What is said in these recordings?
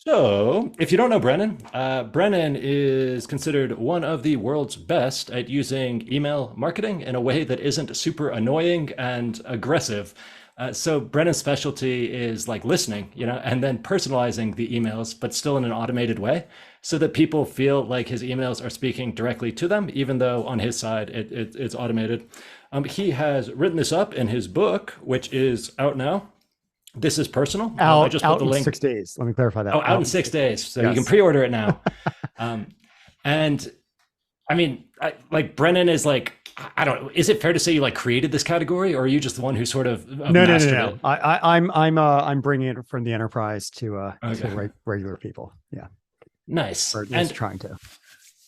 So, if you don't know Brennan, Brennan is considered one of the world's best at using email marketing in a way that isn't super annoying and aggressive. So, Brennan's specialty is like listening, and then personalizing the emails, but still in an automated way so that people feel like his emails are speaking directly to them, even though on his side it's automated. He has written this up in his book, which is out now. This is personal. I Out just put out the in link. 6 days. Let me clarify that. Oh, out Out in in six six days, days. so you can Yes. pre-order it now. Um, and I mean, like Brennan is like, I don't know. Is it fair to say you like created this category, or are you just the one who sort of No, no, no, mastered no. it? I'm bringing it from the enterprise Okay, to regular people. Yeah, or nice. at least And trying to.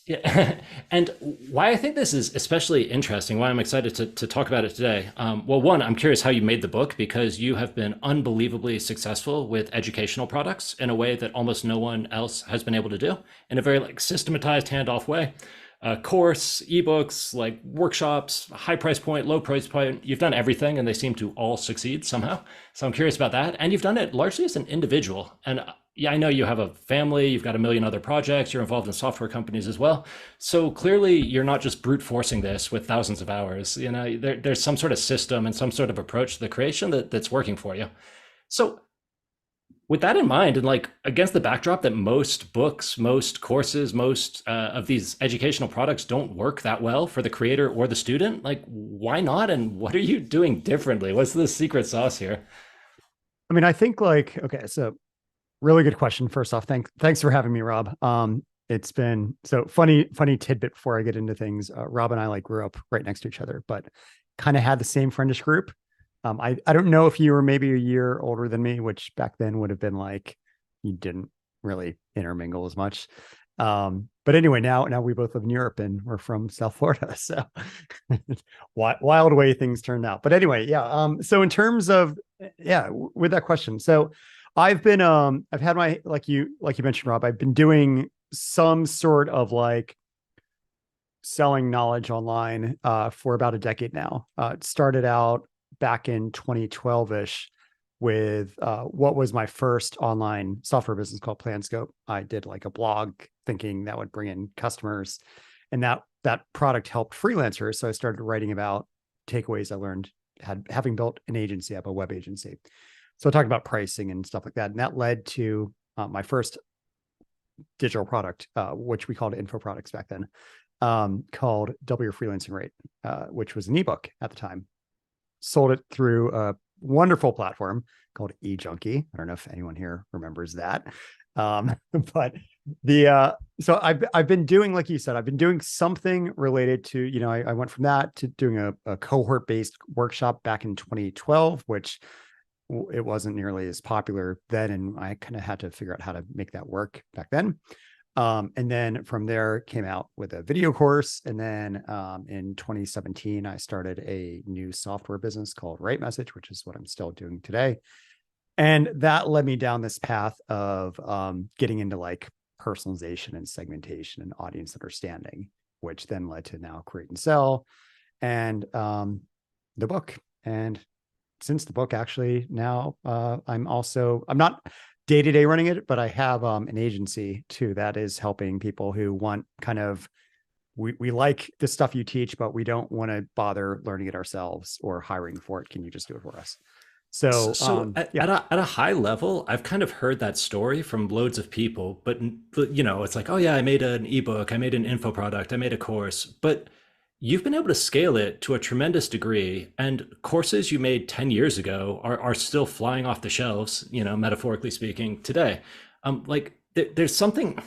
yeah, and why I think this is especially interesting, why I'm excited to talk about it today. Well, one, I'm curious how you made the book because you have been unbelievably successful with educational products in a way that almost no one else has been able to do in a very like systematized, handoff way. Course, ebooks, like workshops, high price point, low price point. You've done everything, and they seem to all succeed somehow. So I'm curious about that. And you've done it largely as an individual. And yeah, I know you have a family, you've got a million other projects, you're involved in software companies as well. So clearly, you're not just brute forcing this with thousands of hours. There's some sort of system and some sort of approach to the creation that's working for you. So with that in mind, and like against the backdrop that most books, most courses, most of these educational products don't work that well for the creator or the student, like why not? And what are you doing differently? What's the secret sauce here? I mean, I think like okay, so really good question. First off, thanks for having me, Rob. It's been so funny tidbit before I get into things. Rob and I like grew up right next to each other, but kind of had the same friendish group. I don't know if you were maybe a year older than me, which back then would have been like you didn't really intermingle as much. But anyway, now we both live in Europe and we're from South Florida, so wild way things turned out. But anyway, yeah. So in terms of yeah, with that question, so I've had my like you mentioned, Rob. I've been doing some sort of like selling knowledge online for about a decade now. It started out back in 2012ish with what was my first online software business called Planscope. I did like a blog thinking that would bring in customers, and that product helped freelancers. So I started writing about takeaways I learned having built an agency, I have a web agency. So I talked about pricing and stuff like that, and that led to my first digital product, which we called info products back then, called Double Your Freelancing Rate, which was an ebook at the time. Sold it through a wonderful platform called eJunkie. I don't know if anyone here remembers that. But the so I've been doing, like you said, I've been doing something related to, I went from that to doing a cohort based workshop back in 2012, which it wasn't nearly as popular then, and I kind of had to figure out how to make that work back then. And then from there came out with a video course. And then in 2017, I started a new software business called Right Message, which is what I'm still doing today. And that led me down this path of getting into like personalization and segmentation and audience understanding, which then led to now Create and Sell and the book. And since the book, actually, now I'm not day-to-day running it, but I have an agency too that is helping people who want kind of we like the stuff you teach, but we don't want to bother learning it ourselves or hiring for it. Can you just do it for us? So So yeah. at a high level, I've kind of heard that story from loads of people, but it's like, oh yeah, I made an ebook, I made an info product, I made a course, but you've been able to scale it to a tremendous degree, and courses you made 10 years ago are still flying off the shelves, metaphorically speaking, today. Like there's something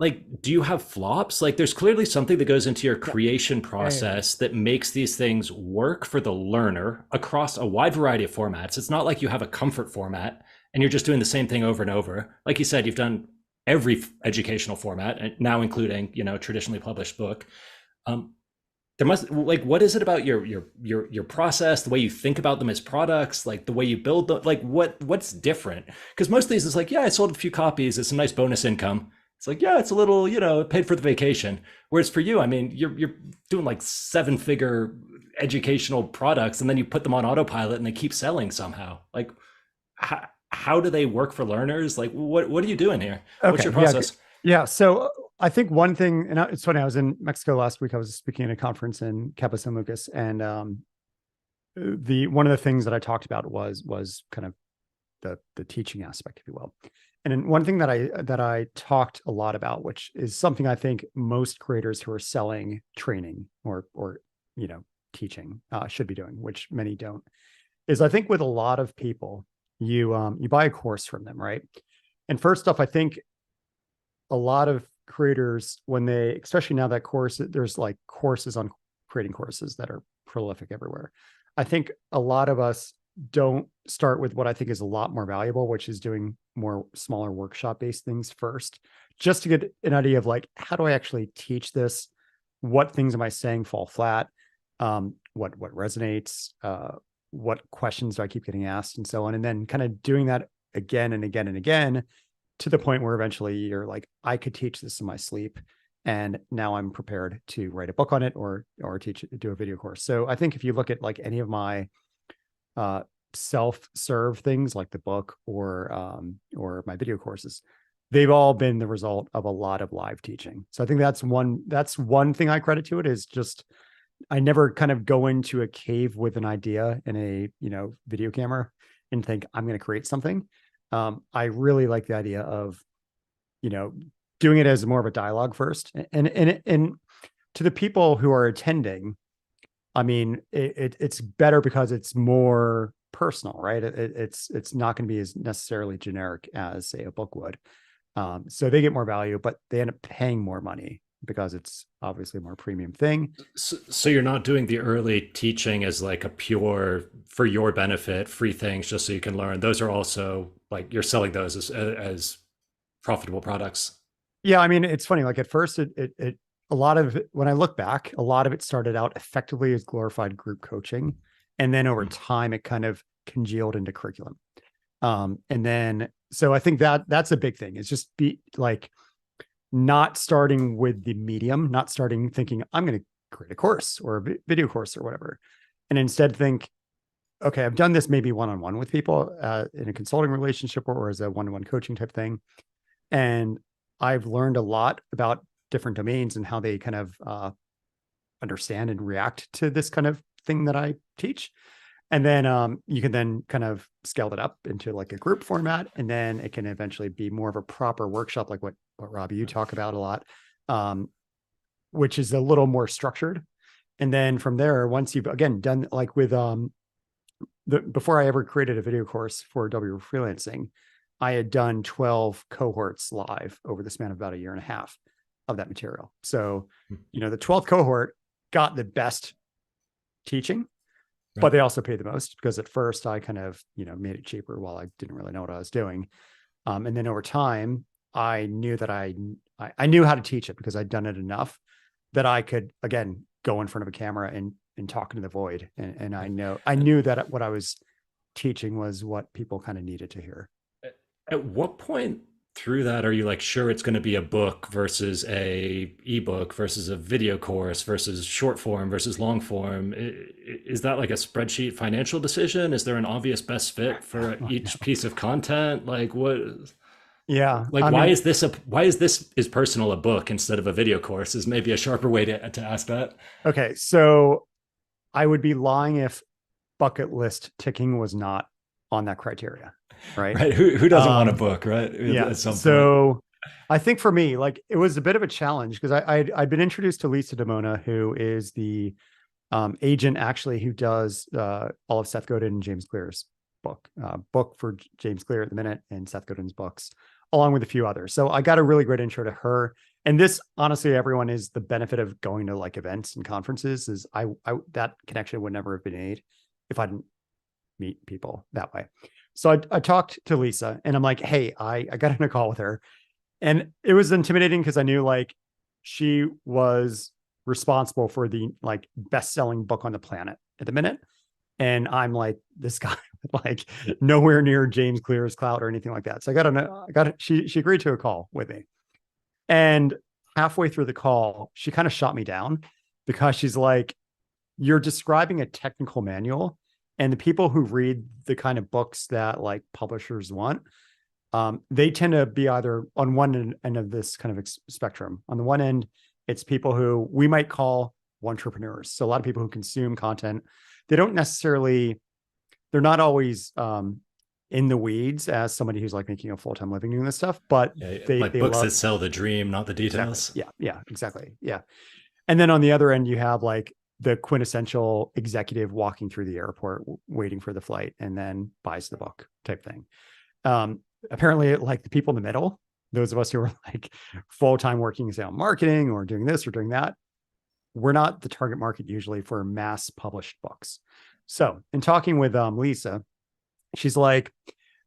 like, do you have flops? Like, there's clearly something that goes into your Yeah. creation Yeah. process that makes these things work for the learner across a wide variety of formats. It's not like you have a comfort format and you're just doing the same thing over and over. Like you said, you've done every educational format, and now including, traditionally published book. Um, there must like, what is it about your process, the way you think about them as products, like the way you build them, like what's different? Because most of these is like, yeah, I sold a few copies, it's a nice bonus income. It's like, yeah, it's a little, it paid for the vacation. Whereas for you, I mean, you're doing like seven-figure educational products, and then you put them on autopilot and they keep selling somehow. Like, how, how do they work for learners? Like, what are you doing here? What's Okay. your Yeah. process? Yeah. So I think one thing, and it's funny, I was in Mexico last week. I was speaking at a conference in Cabo San Lucas, and the one of the things that I talked about was kind of the teaching aspect, if you will. And then one thing that I talked a lot about, which is something I think most creators who are selling training or teaching should be doing, which many don't, is I think with a lot of people, you buy a course from them, right? And first off, I think a lot of creators, when they, especially now that there's like courses on creating courses that are prolific everywhere. I think a lot of us don't start with what I think is a lot more valuable, which is doing more smaller workshop based things first, just to get an idea of like, how do I actually teach this? What things am I saying fall flat? What resonates? What questions do I keep getting asked and so on? And then kind of doing that again and again and again to the point where eventually you're like, I could teach this in my sleep. And now I'm prepared to write a book on it or do a video course. So I think if you look at like any of my self-serve things like the book or my video courses, they've all been the result of a lot of live teaching. So I think that's one thing I credit to it, is just I never kind of go into a cave with an idea in a video camera and think I'm going to create something. I really like the idea of doing it as more of a dialogue first, and to the people who are attending, I mean, it's better because it's more personal, right? It's not going to be as necessarily generic as say a book would. So they get more value, but they end up paying more money because it's obviously a more premium thing. So you're not doing the early teaching as like a pure for your benefit, free things just so you can learn. Those are also like you're selling those as profitable products. Yeah, I mean, it's funny. Like at first, it a lot of it, when I look back, a lot of it started out effectively as glorified group coaching, and then over Mm. time, it kind of congealed into curriculum. And then so I think that's a big thing. Is just be like not starting with the medium, not starting thinking I'm going to create a course or a video course or whatever, and instead think, okay, I've done this maybe one-on-one with people in a consulting relationship or as a one-to-one coaching type thing. And I've learned a lot about different domains and how they kind of understand and react to this kind of thing that I teach. And then you can then kind of scale it up into like a group format, and then it can eventually be more of a proper workshop, like what Robbie, you talk about a lot, which is a little more structured. And then from there, once you've again done like with before I ever created a video course for W freelancing, I had done 12 cohorts live over the span of about a year and a half of that material. So, the 12th cohort got the best teaching, but Right. they also paid the most because at first I kind of, made it cheaper while I didn't really know what I was doing. And then over time, I knew that I knew how to teach it because I'd done it enough that I could, again, go in front of a camera and talk into the void. And I knew that what I was teaching was what people kind of needed to hear. At what point through that are you like sure it's going to be a book versus a ebook versus a video course versus short form versus long form? Is that like a spreadsheet financial decision? Is there an obvious best fit for Oh, each no. piece of content? Like what? Yeah. Like I mean, why is this is personal a book instead of a video course? Is maybe a sharper way to ask that. okay. So I would be lying if bucket list ticking was not on that criteria. Right. Right? Who doesn't want a Um, book, right? yeah. At some point. So I think for me, like it was a bit of a challenge because I'd been introduced to Lisa Damona, who is the agent actually who does all of Seth Godin and James Clear's book for James Clear at the minute and Seth Godin's books, along with a few others. So I got a really great intro to her. And this, honestly, everyone is the benefit of going to like events and conferences is I that connection would never have been made if I didn't meet people that way. So I talked to Lisa and I'm like, hey, I got in a call with her. And it was intimidating because I knew like she was responsible for the like best-selling book on the planet at the minute. And I'm like this guy like nowhere near James Clear's clout or anything like that. So she agreed to a call with me. And halfway through the call, she kind of shot me down because she's like, you're describing a technical manual And the people who read the kind of books that like publishers want, they tend to be either on one end of this kind of spectrum. On the one end, it's people who we might call entrepreneurs. So a lot of people who consume content, they don't necessarily, they're not always in the weeds as somebody who's like making a full-time living doing this stuff, but Yeah, they like they books love that sell the dream, not the details. exactly. Yeah, exactly. Yeah. And then on the other end, you have like the quintessential executive walking through the airport, waiting for the flight, and then buys the book type thing. Apparently, like the people in the middle, those of us who are like full-time working, say, on marketing or doing this or doing that, we're not the target market usually for mass published books. So in talking with Lisa, she's like,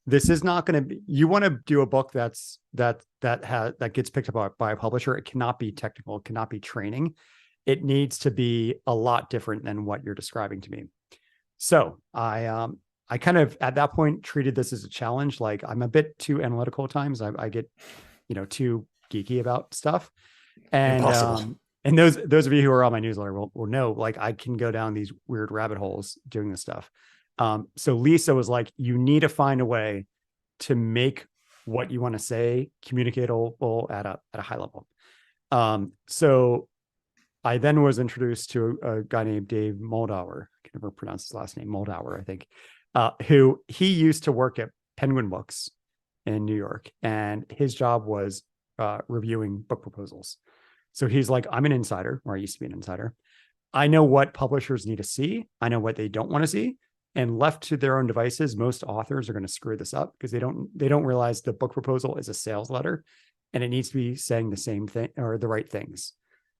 this is not going to be, you want to do a book that gets picked up by a publisher. It cannot be technical. It cannot be training. It needs to be a lot different than what you're describing to me. So I kind of at that point treated this as a challenge. Like I'm a bit too analytical at times. I get, too geeky about stuff. And Impossible. and those of you who are on my newsletter will know, like I can go down these weird rabbit holes doing this stuff. So Lisa was like, you need to find a way to make what you want to say communicatable at a high level. So I then was introduced to a guy named Dave Moldauer. I can never pronounce his last name, Moldauer, I think, who he used to work at Penguin Books in New York. And his job was reviewing book proposals. So he's like, I'm an insider, or I used to be an insider. I know what publishers need to see. I know what they don't want to see. And left to their own devices, most authors are going to screw this up because they don't realize the book proposal is a sales letter and it needs to be saying the same thing or the right things.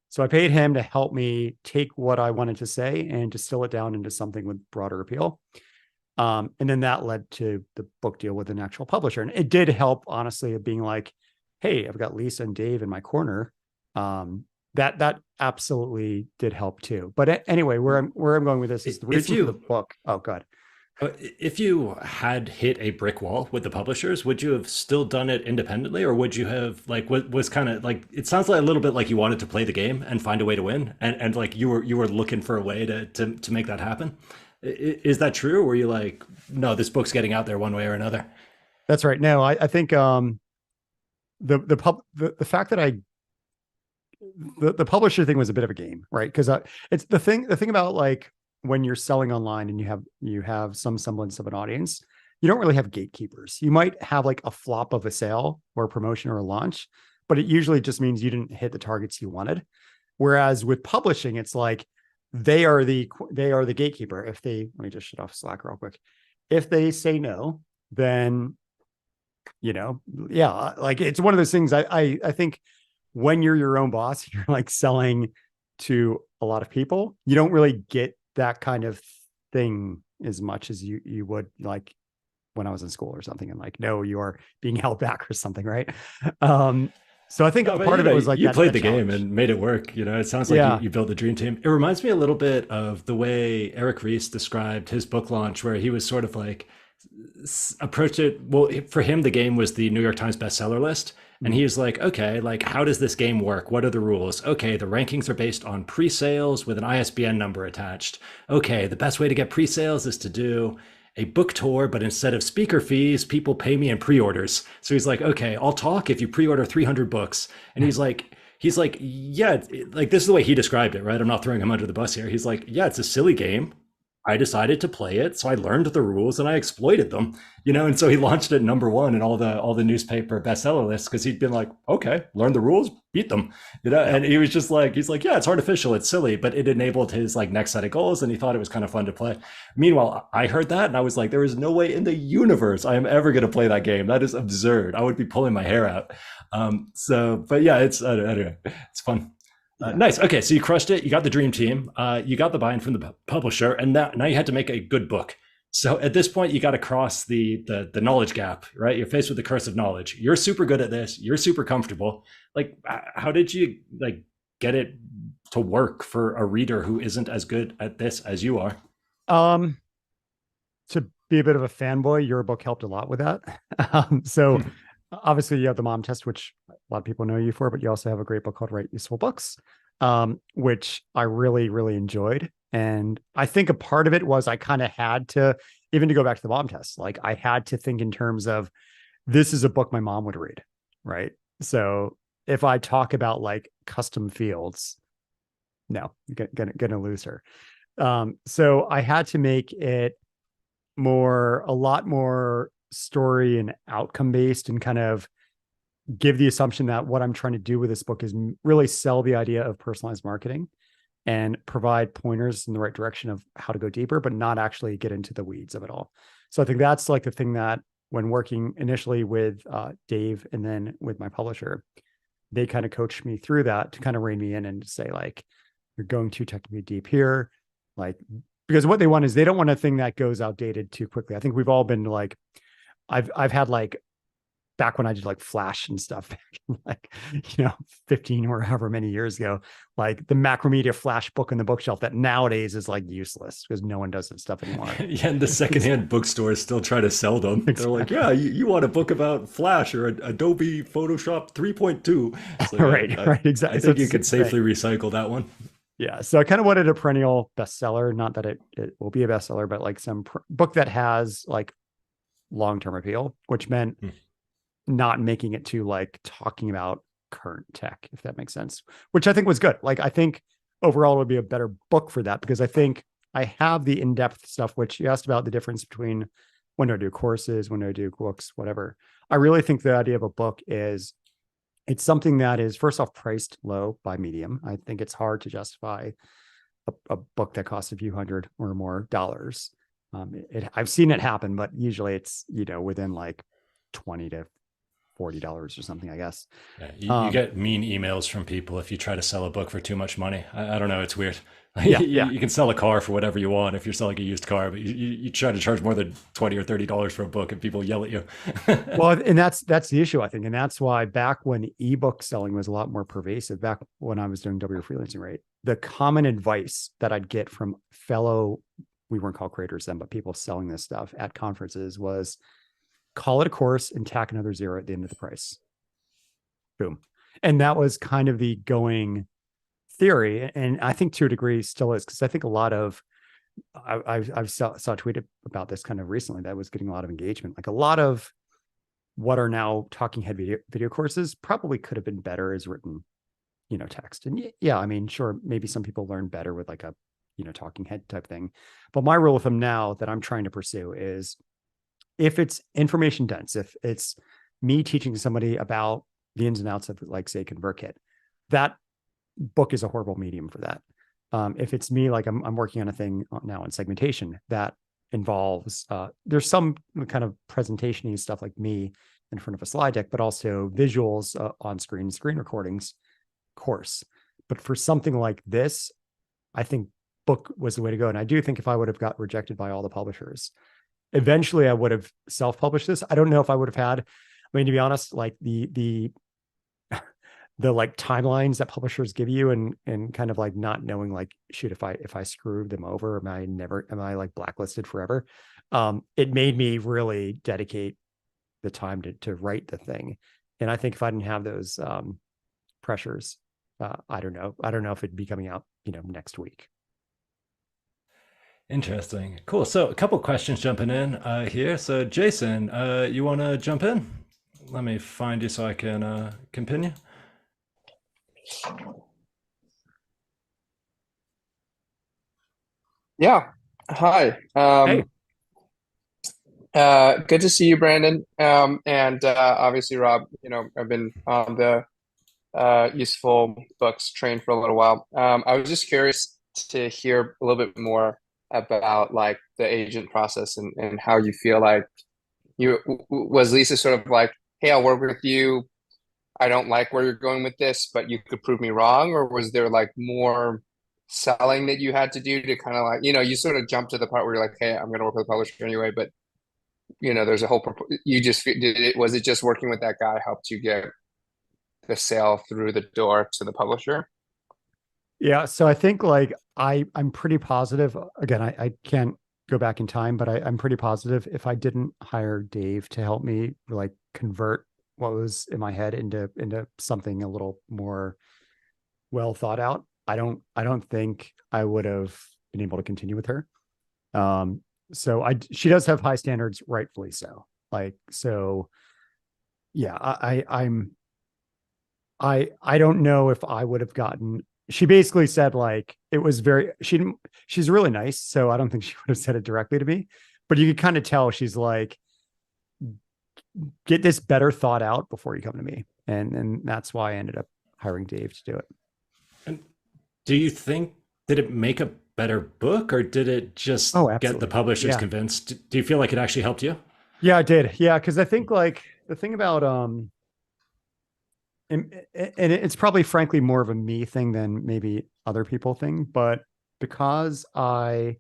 So I paid him to help me take what I wanted to say and distill it down into something with broader appeal. And then that led to the book deal with an actual publisher. And it did help, honestly, of being like, hey, I've got Lisa and Dave in my corner. That absolutely did help too. But anyway, where I'm going with this is the reason for the book. Oh, God. If you had hit a brick wall with the publishers, would you have still done it independently, or would you have like was kind of like it sounds like a little bit like you wanted to play the game and find a way to win, and like you were looking for a way to make that happen? Is that true? Or were you like, no, this book's getting out there one way or another? That's right. No, I think the fact that the publisher thing was a bit of a game, right? Because it's the thing about like when you're selling online and you have some semblance of an audience, you don't really have gatekeepers. You might have like a flop of a sale or a promotion or a launch, but it usually just means you didn't hit the targets you wanted. Whereas with publishing, it's like they are the gatekeeper. If they, let me just shut off Slack real quick. If they say no, then yeah, like it's one of those things. I think when you're your own boss, you're like selling to a lot of people. You don't really get that kind of thing as much as you would like when I was in school or something. And like, no, you are being held back or something, right? So I think No, part of it was like you that, played that the game challenge. and made it work. It sounds like Yeah. you built the dream team. It reminds me a little bit of the way Eric Ries described his book launch, where he was sort of like approached it. Well, for him, the game was the New York Times bestseller list. And he was like, okay, like, how does this game work? What are the rules? Okay, the rankings are based on pre-sales with an ISBN number attached. Okay, the best way to get pre-sales is to do a book tour, but instead of speaker fees, people pay me in pre-orders. So he's like, okay, I'll talk if you pre-order 300 books. And he's like, yeah, like this is the way he described it, right? I'm not throwing him under the bus here. He's like, yeah, it's a silly game. I decided to play it, so I learned the rules and I exploited them, and so he launched it #1 in all the newspaper bestseller lists because he'd been like, okay, learn the rules, beat them, and he was just like, he's like, yeah, it's artificial, it's silly, but it enabled his like next set of goals, and he thought it was kind of fun to play. Meanwhile, I heard that and I was like, there is no way in the universe I am ever going to play that game. That is absurd. I would be pulling my hair out. But yeah, it's I don't know, it's fun. Nice. Okay, so you crushed it. You got the dream team. You got the buy-in from the publisher, and now you had to make a good book. So at this point, you got to cross the knowledge gap, right? You're faced with the curse of knowledge. You're super good at this. You're super comfortable. Like, how did you like get it to work for a reader who isn't as good at this as you are? To be a bit of a fanboy, your book helped a lot with that. So obviously you have the mom test, which a lot of people know you for, but you also have a great book called Write Useful Books, which I really, really enjoyed. And I think a part of it was I kind of had to, even to go back to the mom test, like I had to think in terms of this is a book my mom would read, right? So if I talk about like custom fields, no, you're gonna lose her. So I had to make it a lot more story and outcome based, and kind of give the assumption that what I'm trying to do with this book is really sell the idea of personalized marketing and provide pointers in the right direction of how to go deeper, but not actually get into the weeds of it all. So I think that's like the thing that when working initially with Dave and then with my publisher, they kind of coached me through that to kind of rein me in and say like, you're going too technically deep here. Like, because what they want is they don't want a thing that goes outdated too quickly. I think we've all been like, I've had like back when I did like Flash and stuff, like, 15 or however many years ago, like the Macromedia Flash book in the bookshelf that nowadays is like useless because no one does that stuff anymore. Yeah, and the secondhand bookstores still try to sell them. They're like, Exactly. yeah, you want a book about Flash or Adobe Photoshop 3.2. So yeah, Right, I, right, I exactly. So think it's you the could same thing. safely recycle that one. Yeah. So I kind of wanted a perennial bestseller, not that it will be a bestseller, but like some book that has like long-term appeal, which meant Hmm. not making it to like talking about current tech, if that makes sense, which I think was good. Like, I think overall it would be a better book for that because I think I have the in-depth stuff, which you asked about the difference between when do I do courses, when do I do books, whatever. I really think the idea of a book is it's something that is first off priced low by Medium. I think it's hard to justify a book that costs a few hundred or more dollars. I've seen it happen, but usually it's within like 20 to $40 or something, I guess. Yeah, you Um, get mean emails from people if you try to sell a book for too much money. I don't know, it's weird. you, yeah, yeah. you can sell a car for whatever you want if you're selling a used car, but you try to charge more than 20 or $30 for a book and people yell at you. Well, and that's the issue, I think, and that's why back when ebook selling was a lot more pervasive, back when I was doing W freelancing, right? The common advice that I'd get from fellow, we weren't called creators then, but people selling this stuff at conferences was call it a course and tack another zero at the end of the price. Boom. And that was kind of the going theory. And I think to a degree still is, because I think a lot of, I saw a tweet about this kind of recently that was getting a lot of engagement. Like a lot of what are now talking head video courses probably could have been better as written, text. And yeah, I mean, sure, maybe some people learn better with like a, talking head type thing. But my rule with them now that I'm trying to pursue is if it's information dense, if it's me teaching somebody about the ins and outs of like say ConvertKit, that book is a horrible medium for that. If it's me, like I'm working on a thing now on segmentation that involves there's some kind of presentation-y stuff like me in front of a slide deck, but also visuals on screen recordings course. But for something like this, I think book was the way to go. And I do think if I would have got rejected by all the publishers, eventually I would have self-published this. I don't know if I would have had, I mean, to be honest, like the like timelines that publishers give you and kind of like not knowing like, shoot, if I screw them over, am I like blacklisted forever? It made me really dedicate the time to write the thing. And I think if I didn't have those pressures, I don't know. I don't know if it'd be coming out, next week. Interesting. Cool. So a couple questions jumping in here. So Jason, you want to jump in? Let me find you so I can pin you. Yeah. Hi. Hey, Good to see you, Brandon. And obviously, Rob, I've been on the useful books train for a little while. I was just curious to hear a little bit more about like the agent process and how you feel like was Lisa sort of like, hey, I'll work with you. I don't like where you're going with this, but you could prove me wrong, or was there like more selling that you had to do to kind of like, you sort of jump to the part where you're like, hey, I'm going to work with a publisher anyway, but there's a whole you just did it, was it just working with that guy helped you get the sale through the door to the publisher? yeah. So I think like I'm pretty positive. Again, I can't go back in time, but I'm pretty positive if I didn't hire Dave to help me like convert what was in my head into something a little more well thought out, I don't think I would have been able to continue with her. So she does have high standards, rightfully so. Like, so yeah, I don't know if I would have gotten, she basically said like, it was very, she's really nice. So I don't think she would have said it directly to me, but you could kind of tell she's like, get this better thought out before you come to me. And that's why I ended up hiring Dave to do it. And do you think, did it make a better book, or did it just get the publishers convinced? Do you feel like it actually helped you? Yeah, it did. Yeah. Cause I think like the thing about, and it's probably frankly more of a me thing than maybe other people thing, but because the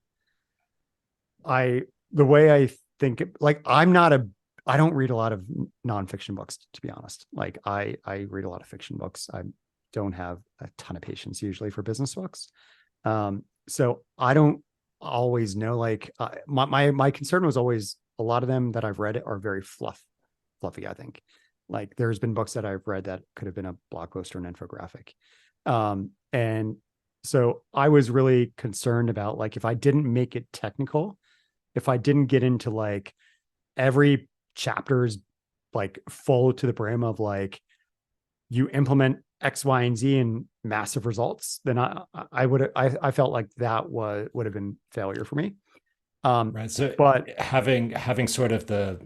way I think, like, I don't read a lot of nonfiction books, to be honest. Like I read a lot of fiction books. I don't have a ton of patience usually for business books. So I don't always know, like my concern was always a lot of them that I've read are very fluffy, I think. Like there's been books that I've read that could have been a blog post or an infographic. And so I was really concerned about like, if I didn't make it technical, if I didn't get into like every chapter's like full to the brim of like, you implement X, Y, and Z and massive results, then I felt like that would have been failure for me. Right. So but having sort of the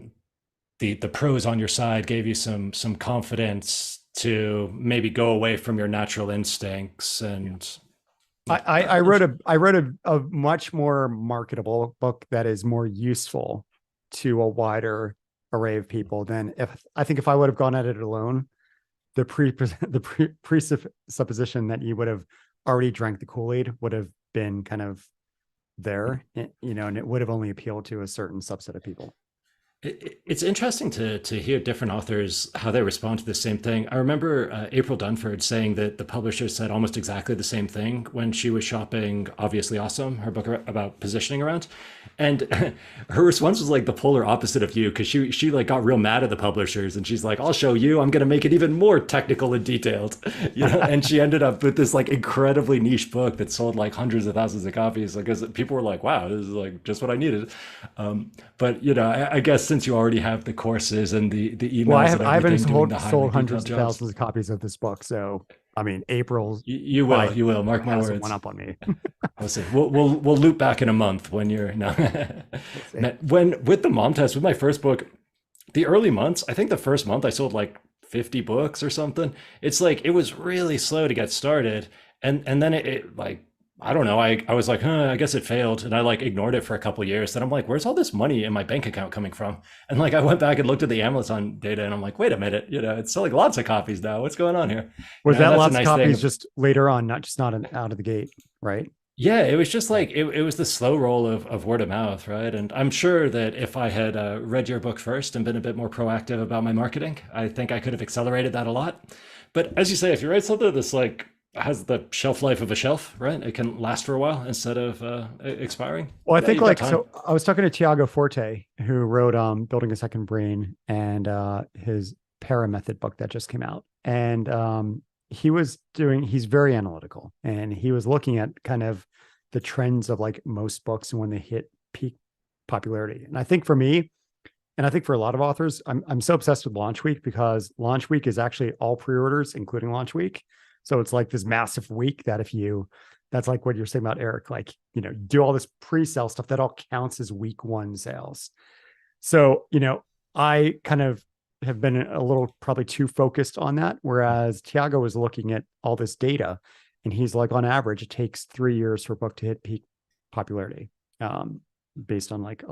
pros on your side gave you some confidence to maybe go away from your natural instincts. And I wrote a much more marketable book that is more useful to a wider array of people than if I would have gone at it alone. The presupposition that you would have already drank the Kool-Aid would have been kind of there, you know, and it would have only appealed to a certain subset of people. It's interesting to hear different authors, how they respond to the same thing. I remember April Dunford saying that the publisher said almost exactly the same thing when she was shopping Obviously Awesome, her book about positioning around. And her response was like the polar opposite of you, because she like got real mad at the publishers, and she's like, I'll show you, I'm going to make it even more technical and detailed. You know, and she ended up with this like incredibly niche book that sold like hundreds of thousands of copies, because people were like, wow, this is like just what I needed. But you know, I guess since you already have the courses and the emails, well, I haven't sold hundreds of thousands of copies of this book, so I mean, April, you will mark my words. One up on me. I'll see. We'll loop back in a month when you're when with the mom test with my first book, the early months. I think the first month I sold like 50 books or something. It's like it was really slow to get started, and then it like. I don't know. I was like, I guess it failed. And I like ignored it for a couple of years. Then I'm like, where's all this money in my bank account coming from? And like, I went back and looked at the Amazon data, and I'm like, wait a minute, you know, it's selling lots of copies now. What's going on here? Was that lots of copies just later on, not out of the gate, right? Yeah, it was just like, it was the slow roll of word of mouth, right? And I'm sure that if I had read your book first and been a bit more proactive about my marketing, I think I could have accelerated that a lot. But as you say, if you write something that's like, has the shelf life of a shelf, right? It can last for a while instead of expiring. Well, I think like, so I was talking to Tiago Forte, who wrote Building a Second Brain, and his Para Method book that just came out. And he's very analytical, and he was looking at kind of the trends of like most books when they hit peak popularity. And I think for me, and I think for a lot of authors, I'm so obsessed with launch week, because launch week is actually all pre-orders, including launch week. So it's like this massive week that that's like what you're saying about Eric, like, you know, do all this pre-sale stuff that all counts as week one sales. So, you know, I kind of have been a little probably too focused on that. Whereas Tiago was looking at all this data, and he's like, on average, it takes 3 years for a book to hit peak popularity, based on like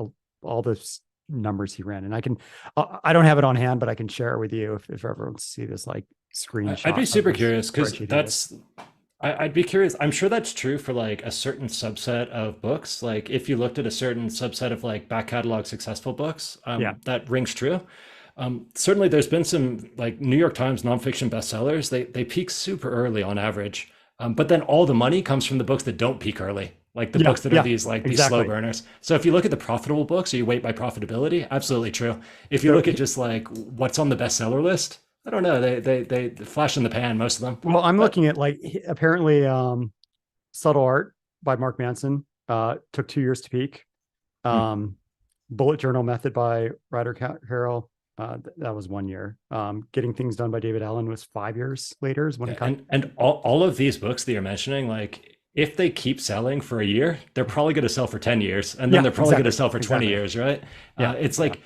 all the numbers he ran. And I don't have it on hand, but I can share it with you if everyone wants to see this like screenshot. I'd be super curious, because I'd be curious. I'm sure that's true for like a certain subset of books. Like if you looked at a certain subset of like back catalog successful books, that rings true. Certainly there's been some like New York Times nonfiction bestsellers. They peak super early on average. But then all the money comes from the books that don't peak early, like the books that are these slow burners. So if you look at the profitable books, or you weight by profitability, absolutely true. If you look at just like what's on the bestseller list, I don't know, they flash in the pan, most of them. Well, I'm looking at like apparently Subtle Art by Mark Manson took 2 years to peak. Hmm. Bullet journal method by Ryder Carroll. That was 1 year. Getting things done by David Allen was 5 years later is when Yeah, it got. and all of these books that you're mentioning, like if they keep selling for a year, they're probably going to sell for 10 years, and then Yeah, they're probably going to exactly. sell for 20 Exactly. years, right? Yeah. It's Yeah. like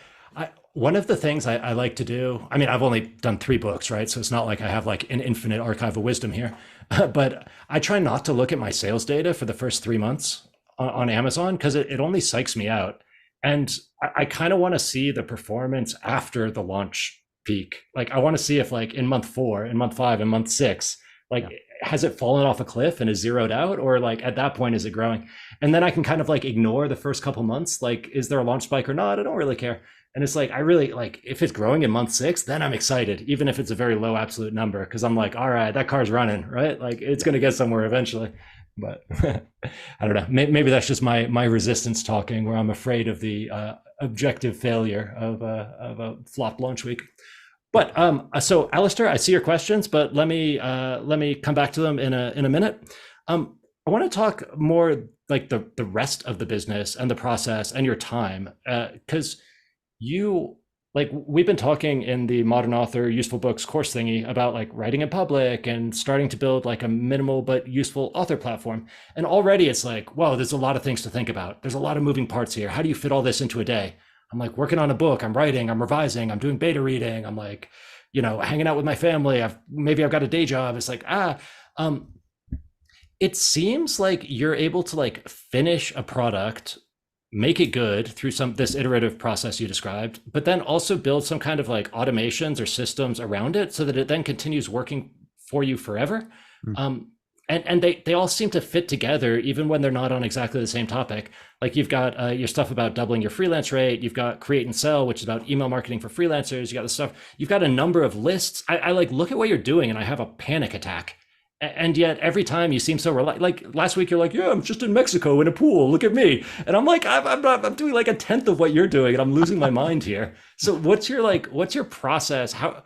one of the things I like to do, I mean, I've only done 3 books, right? So it's not like I have like an infinite archive of wisdom here, but I try not to look at my sales data for the first 3 months on Amazon because it only psychs me out. And I kind of want to see the performance after the launch peak. Like I want to see if like in month 4, in month 5, in month 6, like Yeah. has it fallen off a cliff and is zeroed out, or like at that point is it growing? And then I can kind of like ignore the first couple months. Like, is there a launch spike or not? I don't really care. And it's like I really like if it's growing in month 6, then I'm excited, even if it's a very low absolute number, because I'm like, all right, that car's running, right? Like it's Yeah. gonna get somewhere eventually. But I don't know. Maybe that's just my resistance talking, where I'm afraid of the objective failure of a flop launch week. But so Alistair, I see your questions, but let me come back to them in a minute. I want to talk more like the rest of the business and the process and your time, because you like we've been talking in the modern author useful books course thingy about like writing in public and starting to build like a minimal but useful author platform, and already it's like, whoa, there's a lot of things to think about, there's a lot of moving parts here, how do you fit all this into a day? I'm like working on a book, I'm writing, I'm revising, I'm doing beta reading, I'm like, hanging out with my family, I've got a day job. It's like um it seems like you're able to like finish a product, make it good through some this iterative process you described, but then also build some kind of like automations or systems around it so that it then continues working for you forever. Mm. Um, and they all seem to fit together even when they're not on exactly the same topic. Like you've got your stuff about doubling your freelance rate, you've got create and sell, which is about email marketing for freelancers, you got the stuff, you've got a number of lists. I like look at what you're doing and I have a panic attack. And yet every time you seem so like last week you're like, yeah, I'm just in Mexico in a pool, look at me, and I'm like, I'm not, I'm doing like a tenth of what you're doing and I'm losing my mind here. So what's your process? How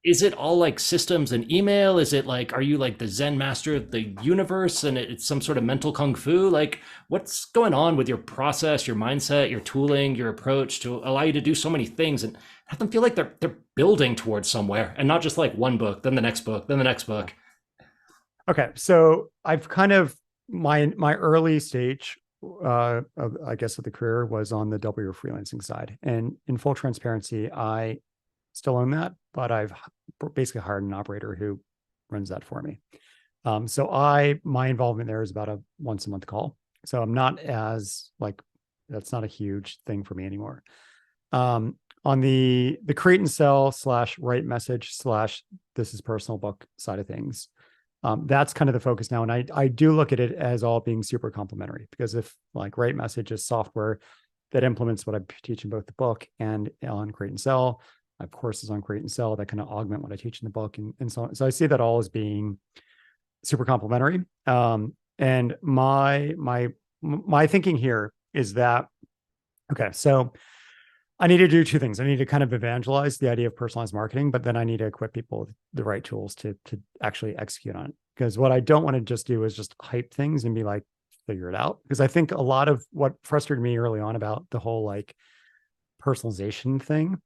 is it all like systems and email? Is it like, are you like the Zen master of the universe and it's some sort of mental kung fu? Like what's going on with your process, your mindset, your tooling, your approach to allow you to do so many things and have them feel like they're building towards somewhere and not just like one book, then the next book, then the next book. Okay, so I've kind of my early stage, of, I guess, of the career was on the double your freelancing side, and in full transparency, I still own that, but I've basically hired an operator who runs that for me. So my involvement there is about a once a month call, so I'm not as like that's not a huge thing for me anymore. On the create and sell slash write message slash this is personal book side of things. That's kind of the focus now. And I do look at it as all being super complementary, because if like Write Message is software that implements what I teach in both the book and on Create and Sell, I have courses on Create and Sell that kind of augment what I teach in the book and so on. So I see that all as being super complementary. And my thinking here is that, okay, so I need to do 2 things. I need to kind of evangelize the idea of personalized marketing, but then I need to equip people with the right tools to actually execute on it. Because what I don't want to just do is just hype things and be like, figure it out. Because I think a lot of what frustrated me early on about the whole like personalization thing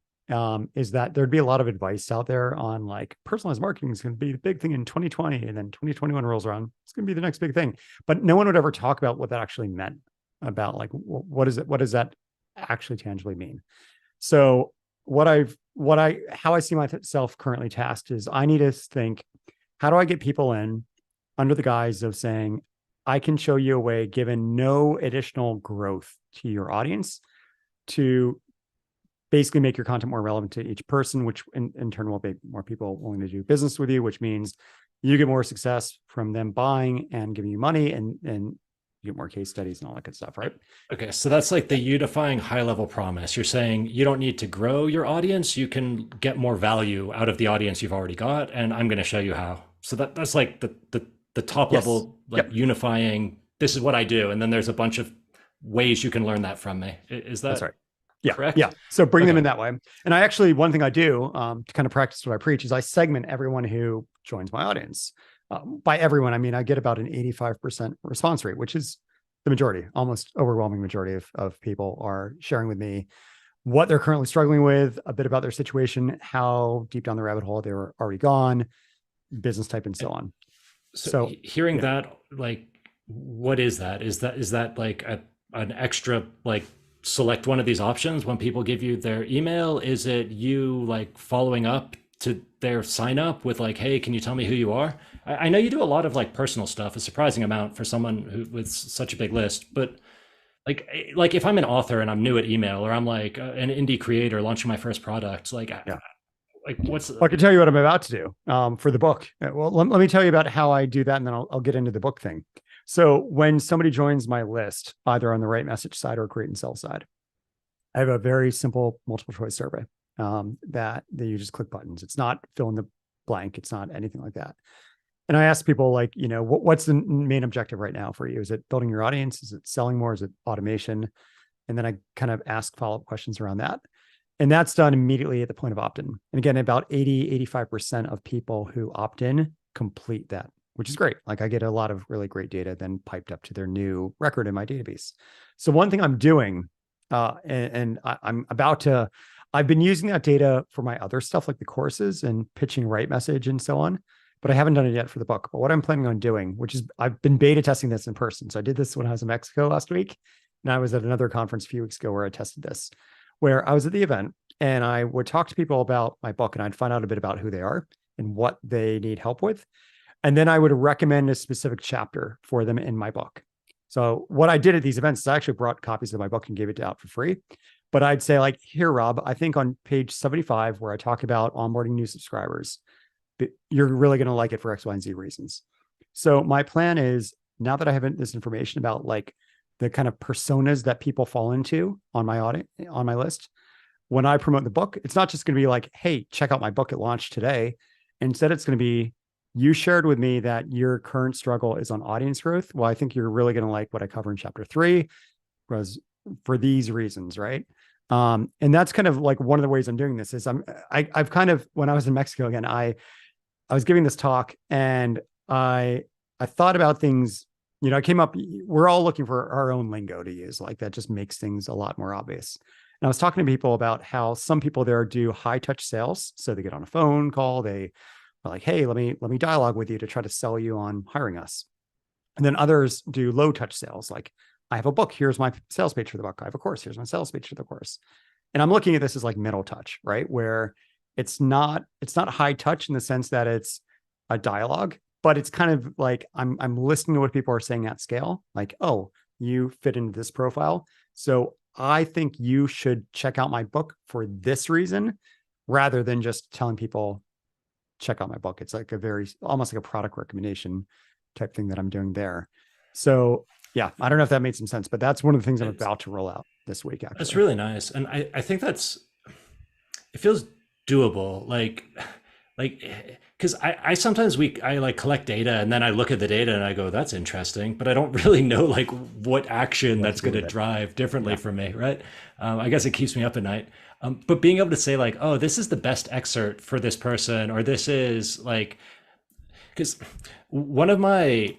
is that there'd be a lot of advice out there on like personalized marketing is going to be the big thing in 2020, and then 2021 rolls around, it's going to be the next big thing. But no one would ever talk about what that actually meant, about like what is it, what does that actually tangibly mean? So how I see myself currently tasked is I need to think, how do I get people in under the guise of saying, I can show you a way, given no additional growth to your audience, to basically make your content more relevant to each person, which in turn will make more people willing to do business with you, which means you get more success from them buying and giving you money, and you get more case studies and all that good stuff, right? Okay, so that's like the unifying high-level promise. You're saying you don't need to grow your audience, you can get more value out of the audience you've already got, and I'm going to show you how. So that's like the top Yes. level, like Yep. unifying, this is what I do, and then there's a bunch of ways you can learn that from me. Is that That's right? Yeah. correct? Yeah. So bring them Okay. in that way. And I actually, one thing I do to kind of practice what I preach is I segment everyone who joins my audience. By everyone, I mean, I get about an 85% response rate, which is the majority, almost overwhelming majority of people are sharing with me what they're currently struggling with, a bit about their situation, how deep down the rabbit hole they were already gone, business type, and so on. So So hearing yeah. that, like, what is that? Is that like an extra, like, select one of these options when people give you their email? Is it you like following up to their sign up with like, hey, can you tell me who you are? I know you do a lot of like personal stuff, a surprising amount for someone who with such a big list, but like if I'm an author and I'm new at email, or I'm like an indie creator launching my first product, Yeah. like what's Well, I can tell you what I'm about to do for the book. Well, let me tell you about how I do that, and then I'll get into the book thing. So when somebody joins my list, either on the Right Message side or Create and Sell side, I have a very simple multiple choice survey that you just click buttons. It's not fill in the blank. It's not anything like that. And I ask people like, what's the main objective right now for you? Is it building your audience? Is it selling more? Is it automation? And then I kind of ask follow-up questions around that. And that's done immediately at the point of opt-in. And again, about 85% of people who opt in complete that, which is great. Like I get a lot of really great data then piped up to their new record in my database. So one thing I'm doing, I'm about to, I've been using that data for my other stuff like the courses and pitching Right Message and so on, but I haven't done it yet for the book. But what I'm planning on doing, which is I've been beta testing this in person. So I did this when I was in Mexico last week. And I was at another conference a few weeks ago where I tested this, where I was at the event and I would talk to people about my book and I'd find out a bit about who they are and what they need help with. And then I would recommend a specific chapter for them in my book. So what I did at these events is I actually brought copies of my book and gave it out for free. But I'd say like, here, Rob, I think on page 75, where I talk about onboarding new subscribers, you're really going to like it for X, Y, and Z reasons. So my plan is now that I have this information about like the kind of personas that people fall into on my audit, on my list, when I promote the book, it's not just going to be like, hey, check out my book at launch today. Instead, it's going to be, you shared with me that your current struggle is on audience growth. Well, I think you're really going to like what I cover in chapter 3, was for these reasons, right? And that's kind of like one of the ways I'm doing this is I've kind of, when I was in Mexico again, I was giving this talk and I thought about things, I came up, we're all looking for our own lingo to use, like that just makes things a lot more obvious. And I was talking to people about how some people there do high touch sales. So they get on a phone call, they are like, hey, let me dialogue with you to try to sell you on hiring us. And then others do low touch sales. Like I have a book, here's my sales page for the book. I have a course, here's my sales page for the course. And I'm looking at this as like middle touch, right? Where it's not high touch in the sense that it's a dialogue, but it's kind of like I'm listening to what people are saying at scale. Like, oh, you fit into this profile. So I think you should check out my book for this reason, rather than just telling people, check out my book. It's like almost like a product recommendation type thing that I'm doing there. So yeah, I don't know if that made some sense, but that's one of the things I'm about to roll out this week, actually. That's really nice. And I think it feels doable. Because I sometimes I like collect data and then I look at the data and I go, that's interesting, but I don't really know like what action that's going to drive differently for me, right? I guess it keeps me up at night. But being able to say like, oh, this is the best excerpt for this person, or this is like, because one of my,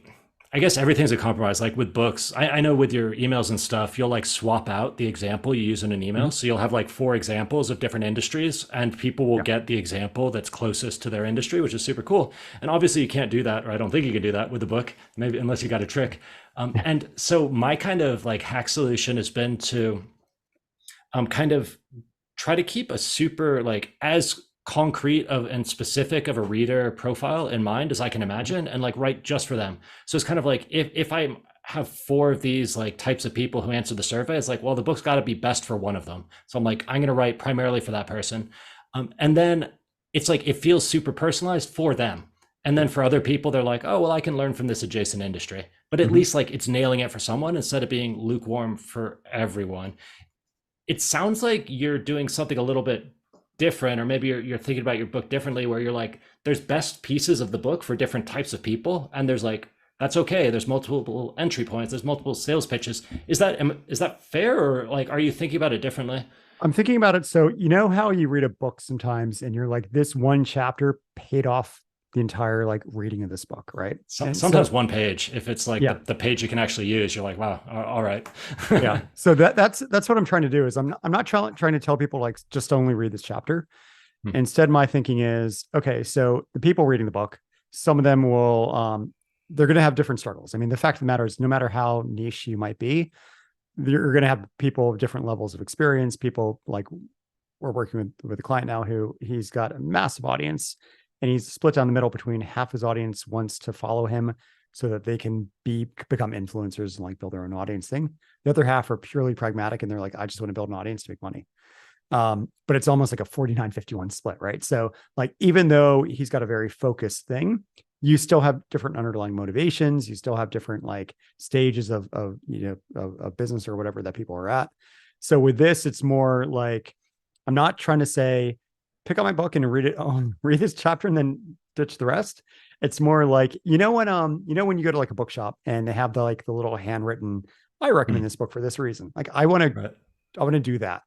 I guess everything's a compromise. Like with books, I know with your emails and stuff, you'll like swap out the example you use in an email. So you'll have like 4 examples of different industries and people will get the example that's closest to their industry, which is super cool. And obviously you can't do that, or I don't think you can do that with a book, maybe unless you got a trick. And so my kind of like hack solution has been to kind of try to keep a super like as concrete and specific of a reader profile in mind as I can imagine, and like write just for them. So it's kind of like if I have 4 of these like types of people who answer the survey, it's like, well, the book's got to be best for one of them. So I'm like, I'm going to write primarily for that person. And then it's like, it feels super personalized for them. And then for other people, they're like, oh, well, I can learn from this adjacent industry. But at least like it's nailing it for someone instead of being lukewarm for everyone. It sounds like you're doing something a little bit different, or maybe you're thinking about your book differently, where you're like, there's best pieces of the book for different types of people, and there's like, that's okay, there's multiple entry points, there's multiple sales pitches. Is that fair, or like, are you thinking about it differently? I'm thinking about it. So you know how you read a book sometimes and you're like, this one chapter paid off the entire like reading of this book, right? And Sometimes so one page, if it's like yeah, the page you can actually use, you're like, wow, all right. yeah. So that's what I'm trying to do is I'm not trying to tell people like just only read this chapter. Hmm. Instead, my thinking is, okay, so the people reading the book, some of them will they're going to have different struggles. I mean, the fact of the matter is, no matter how niche you might be, you're going to have people of different levels of experience. People like we're working with a client now who he's got a massive audience, and he's split down the middle between half his audience wants to follow him so that they can become influencers and like build their own audience thing. The other half are purely pragmatic and they're like, I just want to build an audience to make money. But it's almost like a 49-51 split, right? So like, even though he's got a very focused thing, you still have different underlying motivations. You still have different like stages of business or whatever that people are at. So with this, it's more like, I'm not trying to say, pick up my book and read it. Read this chapter and then ditch the rest. It's more like, when you go to like a bookshop and they have the little handwritten, I recommend Hmm. this book for this reason. Like I want Right. to do that.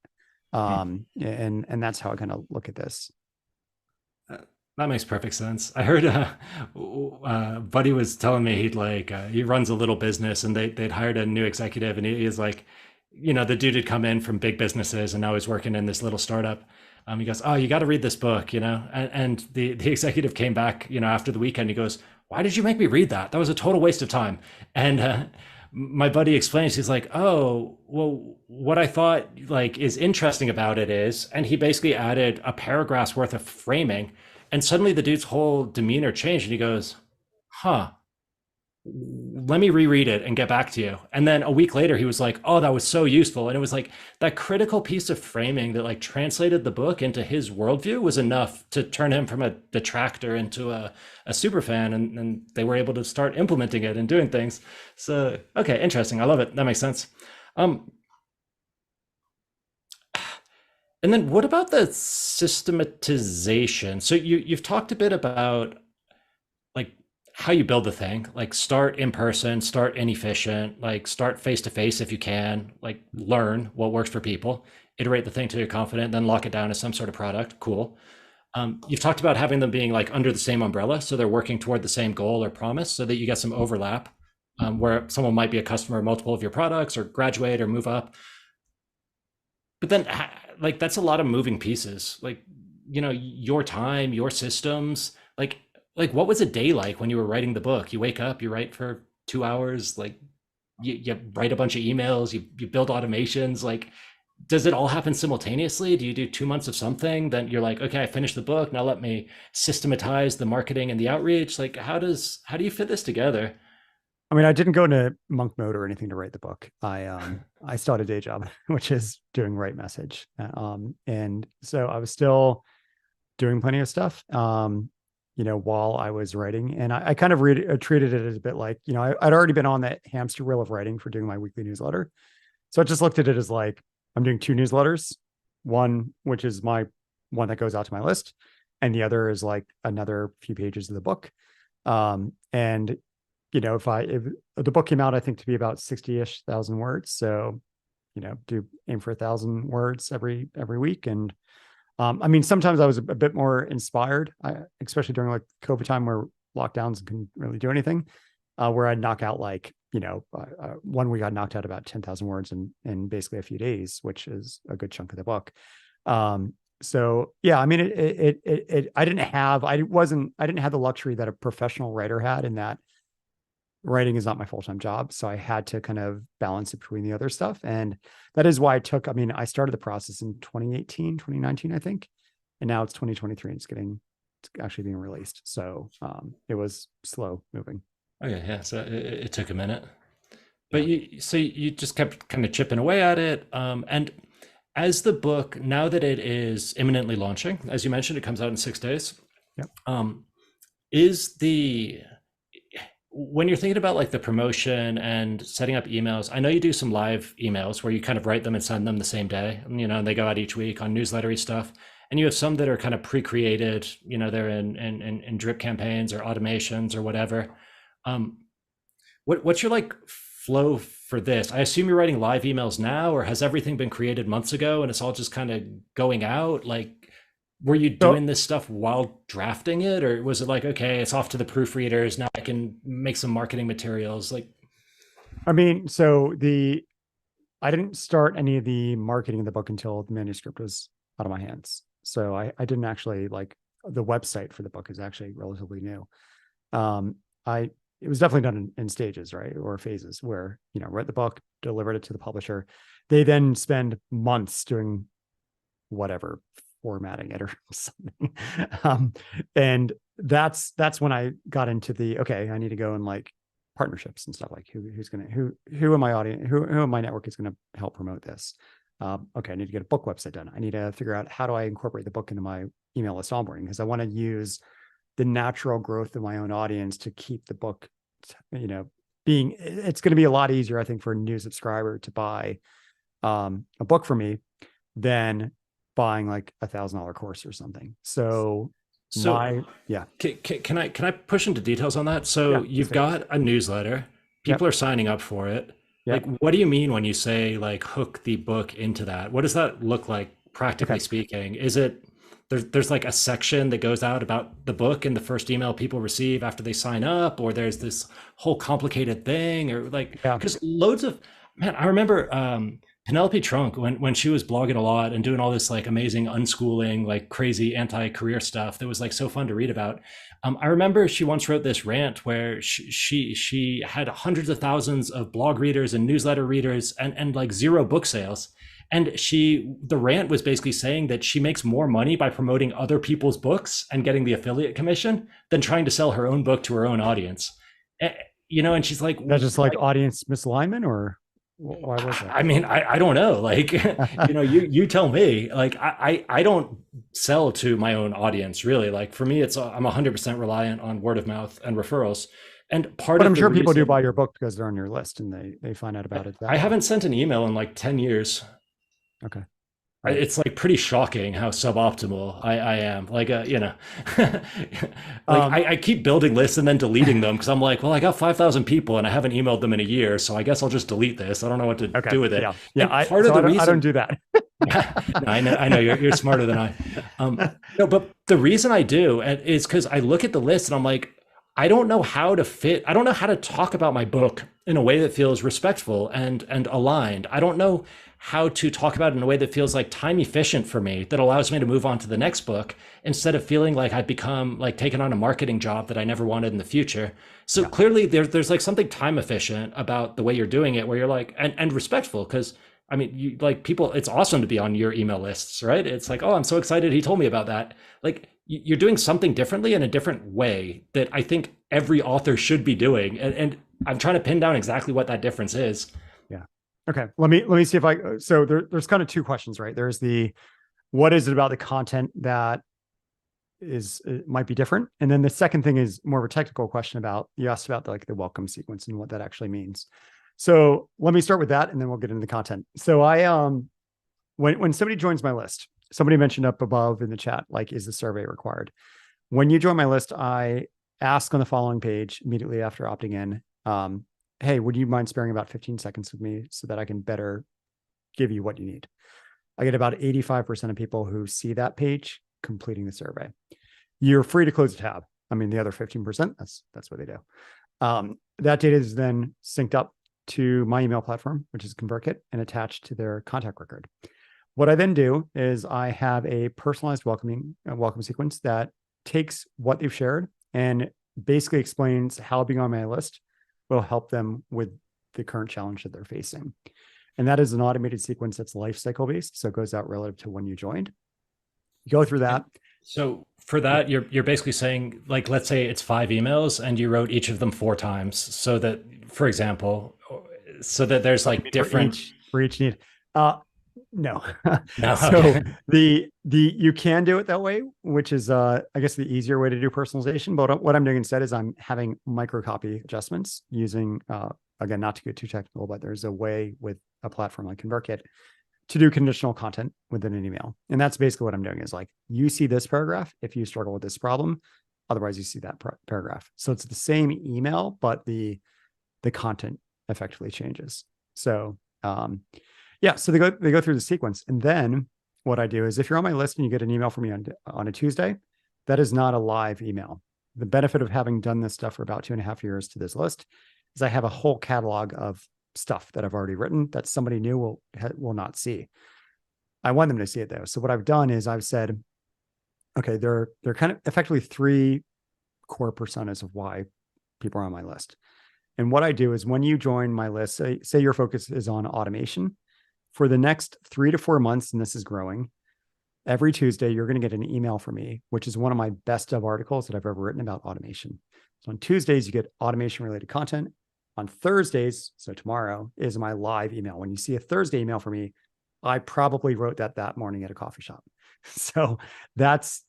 Hmm. And that's how I kind of look at this. Uh, That makes perfect sense. I heard Buddy was telling me he runs a little business and they'd hired a new executive and he's like, the dude had come in from big businesses and now he's working in this little startup. He goes, oh, you got to read this book, and the executive came back, after the weekend. He goes, why did you make me read that? That was a total waste of time. And my buddy explains, he's like, oh, well, what I thought like is interesting about it is, and he basically added a paragraph's worth of framing, and suddenly the dude's whole demeanor changed, and he goes, huh, let me reread it and get back to you. And then a week later, he was like, oh, that was so useful. And it was like that critical piece of framing that like translated the book into his worldview was enough to turn him from a detractor into a super fan. And they were able to start implementing it and doing things. So, okay, interesting. I love it. That makes sense. Um, and then what about the systematization? So you've talked a bit about like how you build the thing, like start in person, start inefficient, like start face to face if you can, like learn what works for people, iterate the thing till you're confident, then lock it down as some sort of product. Cool. You've talked about having them being like under the same umbrella, so they're working toward the same goal or promise, so that you get some overlap, where someone might be a customer of multiple of your products or graduate or move up. But then, like, that's a lot of moving pieces. Like, your time, your systems. Like, what was a day like when you were writing the book? You wake up, you write for 2 hours, like, you write a bunch of emails, you build automations. Like, does it all happen simultaneously? Do you do 2 months of something? Then you're like, okay, I finished the book. Now let me systematize the marketing and the outreach. Like, how do you fit this together? I mean, I didn't go into monk mode or anything to write the book. I still had a day job, which is doing Right Message. And so I was still doing plenty of stuff, while I was writing. And I kind of treated it as a bit like, I'd already been on that hamster wheel of writing for doing my weekly newsletter. So I just looked at it as like, I'm doing two newsletters, one, which is my one that goes out to my list. And the other is like another few pages of the book. And if the book came out, I think to be about 60-ish thousand words. So, do aim for 1,000 words every week. And I mean, sometimes I was a bit more inspired, especially during like COVID time where lockdowns couldn't really do anything, where I'd knock out like, 1 week I knocked out about 10,000 words in basically a few days, which is a good chunk of the book. So yeah, I mean, I didn't have the luxury that a professional writer had, in that writing is not my full-time job. So I had to kind of balance it between the other stuff. And that is why I started the process in 2018, 2019, I think. And now it's 2023 and it's actually being released. So it was slow moving. Okay, yeah. So it took a minute, but Yeah. you just kept kind of chipping away at it. And as the book, now that it is imminently launching, as you mentioned, it comes out in 6 days. Yep. Is when you're thinking about like the promotion and setting up emails, I know you do some live emails where you kind of write them and send them the same day, and they go out each week on newslettery stuff. And you have some that are kind of pre-created, they're in drip campaigns or automations or whatever. What's your like flow for this? I assume you're writing live emails now, or has everything been created months ago and it's all just kind of going out? Like, were you So doing this stuff while drafting it, or was it like, okay, it's off to the proofreaders, now I can make some marketing materials? Like, I mean, I didn't start any of the marketing of the book until the manuscript was out of my hands. So I didn't actually like the website for the book is actually relatively new. Um, I it was definitely done in stages, right, or phases where wrote the book, delivered it to the publisher. They then spend months doing whatever, formatting it or something. um, and that's when I got into the okay, I need to go and like partnerships and stuff like who in my audience, who in my network is gonna help promote this. Okay, I need to get a book website done. I need to figure out how do I incorporate the book into my email list onboarding because I want to use the natural growth of my own audience to keep the book, being. It's going to be a lot easier, I think, for a new subscriber to buy a book from me than buying like $1,000 course or something. So so yeah, can I push into details on that? So yeah, you've got a newsletter, yep, people are signing up for it. Like, yep. what do you mean when you say like hook the book into that? What does that look like Okay, practically speaking? Is it there's like a section that goes out about the book in the first email people receive after they sign up, or there's this whole complicated thing, or like yeah, because loads of man, I remember Penelope Trunk when she was blogging a lot and doing all this like amazing unschooling, like crazy anti-career stuff that was like so fun to read about. I remember she once wrote this rant where she had hundreds of thousands of blog readers and newsletter readers and like zero book sales. And the rant was basically saying that she makes more money by promoting other people's books and getting the affiliate commission than trying to sell her own book to her own audience. Eh, and she's like, that's just like audience misalignment, or why was that? I mean, I don't know. Like, you tell me. Like, I don't sell to my own audience really. Like for me, I'm 100% reliant on word of mouth and referrals. And part But of I'm the sure people do reason buy your book because they're on your list and they find out about it that I way. haven't sent an email in like 10 years. Okay, right. It's like pretty shocking how suboptimal I am. Like, like Um, I keep building lists and then deleting them because I'm like, well, I got 5,000 people and I haven't emailed them in a year, so I guess I'll just delete this. I don't know what to okay, do with it. yeah, yeah. And part of the I don't reason, do that. yeah, no, I know you're smarter than I. No, but the reason I do is because I look at the list and I'm like, I don't know how to fit. I don't know how to talk about my book in a way that feels respectful and aligned. I don't know how to talk about it in a way that feels like time efficient for me, that allows me to move on to the next book instead of feeling like I've become like taken on a marketing job that I never wanted in the future. So Yeah. clearly there's like something time efficient about the way you're doing it, where you're like and respectful because I mean, you like people, it's awesome to be on your email lists, right? It's like, oh, I'm so excited he told me about that. Like you're doing something differently in a different way that I think every author should be doing. And I'm trying to pin down exactly what that difference is. Yeah. Okay. Let me see if so there's kind of two questions, right? There's the what is it about the content that might be different, and then the second thing is more of a technical question about you asked about like the welcome sequence and what that actually means. So let me start with that, and then we'll get into the content. So when somebody joins my list, somebody mentioned up above in the chat, like, is the survey required? When you join my list, I ask on the following page immediately after opting in, hey, would you mind sparing about 15 seconds with me so that I can better give you what you need? I get about 85% of people who see that page completing the survey. You're free to close the tab. I mean, the other 15%, that's what they do. That data is then synced up to my email platform, which is ConvertKit, and attached to their contact record. What I then do is I have a personalized welcome sequence that takes what they've shared and basically explains how being on my list will help them with the current challenge that they're facing. And that is an automated sequence that's life cycle based. So it goes out relative to when you joined. You go through that. So for that, you're basically saying, like, let's say it's 5 emails and you wrote each of them 4 times, so that, for example, so that there's like different. For each need. No. No, So okay. the you can do it that way, which is I guess the easier way to do personalization. But what I'm doing instead is I'm having microcopy adjustments using again, not to get too technical, but there's a way with a platform like ConvertKit to do conditional content within an email. And that's basically what I'm doing is like, you see this paragraph if you struggle with this problem, otherwise you see that paragraph. So it's the same email, but the content effectively changes. So yeah, so they go through the sequence, and then what I do is if you're on my list and you get an email from me on a Tuesday, that is not a live email. The benefit of having done this stuff for about 2.5 years to this list is I have a whole catalog of stuff that I've already written that somebody new will not see. I want them to see it though. So what I've done is I've said, okay, they're kind of effectively 3 core personas of why people are on my list. And what I do is when you join my list, say your focus is on automation, for the next 3 to 4 months, and this is growing, every Tuesday, you're going to get an email from me, which is one of my best of articles that I've ever written about automation. So on Tuesdays, you get automation related content. On Thursdays, so tomorrow is my live email. When you see a Thursday email from me, I probably wrote that morning at a coffee shop. So that's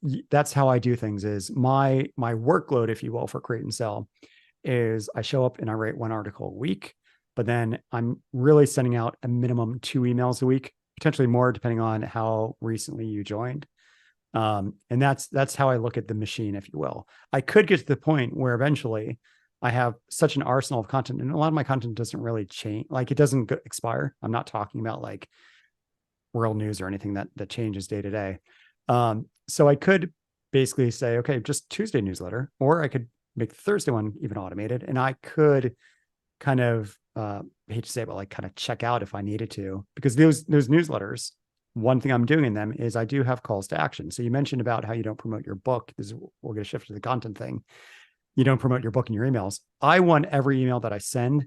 how I do things. Is my workload, if you will, for Create and Sell is I show up and I write 1 article a week, but then I'm really sending out a minimum 2 emails a week, potentially more depending on how recently you joined. And that's how I look at the machine, if you will. I could get to the point where eventually I have such an arsenal of content, and a lot of my content doesn't really change. Like it doesn't expire. I'm not talking about like world news or anything that changes day to day. So I could basically say, okay, just Tuesday newsletter, or I could make the Thursday one even automated. And I could kind of, I hate to say it, but like kind of check out if I needed to, because those newsletters, one thing I'm doing in them is I do have calls to action. So you mentioned about how you don't promote your book. We'll get a shift to the content thing. You don't promote your book in your emails. I want every email that I send,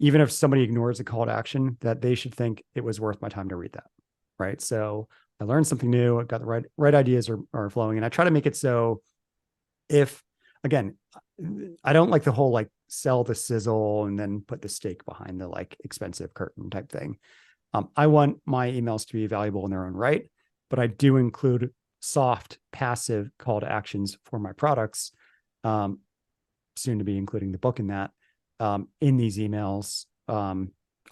even if somebody ignores a call to action, that they should think it was worth my time to read that. Right. So I learned something new. I've got the right ideas are flowing. And I try to make it so if, again, I don't like the whole like sell the sizzle and then put the steak behind the like expensive curtain type thing. I want my emails to be valuable in their own right, but I do include soft, passive call to actions for my products, soon to be including the book in that, in these emails,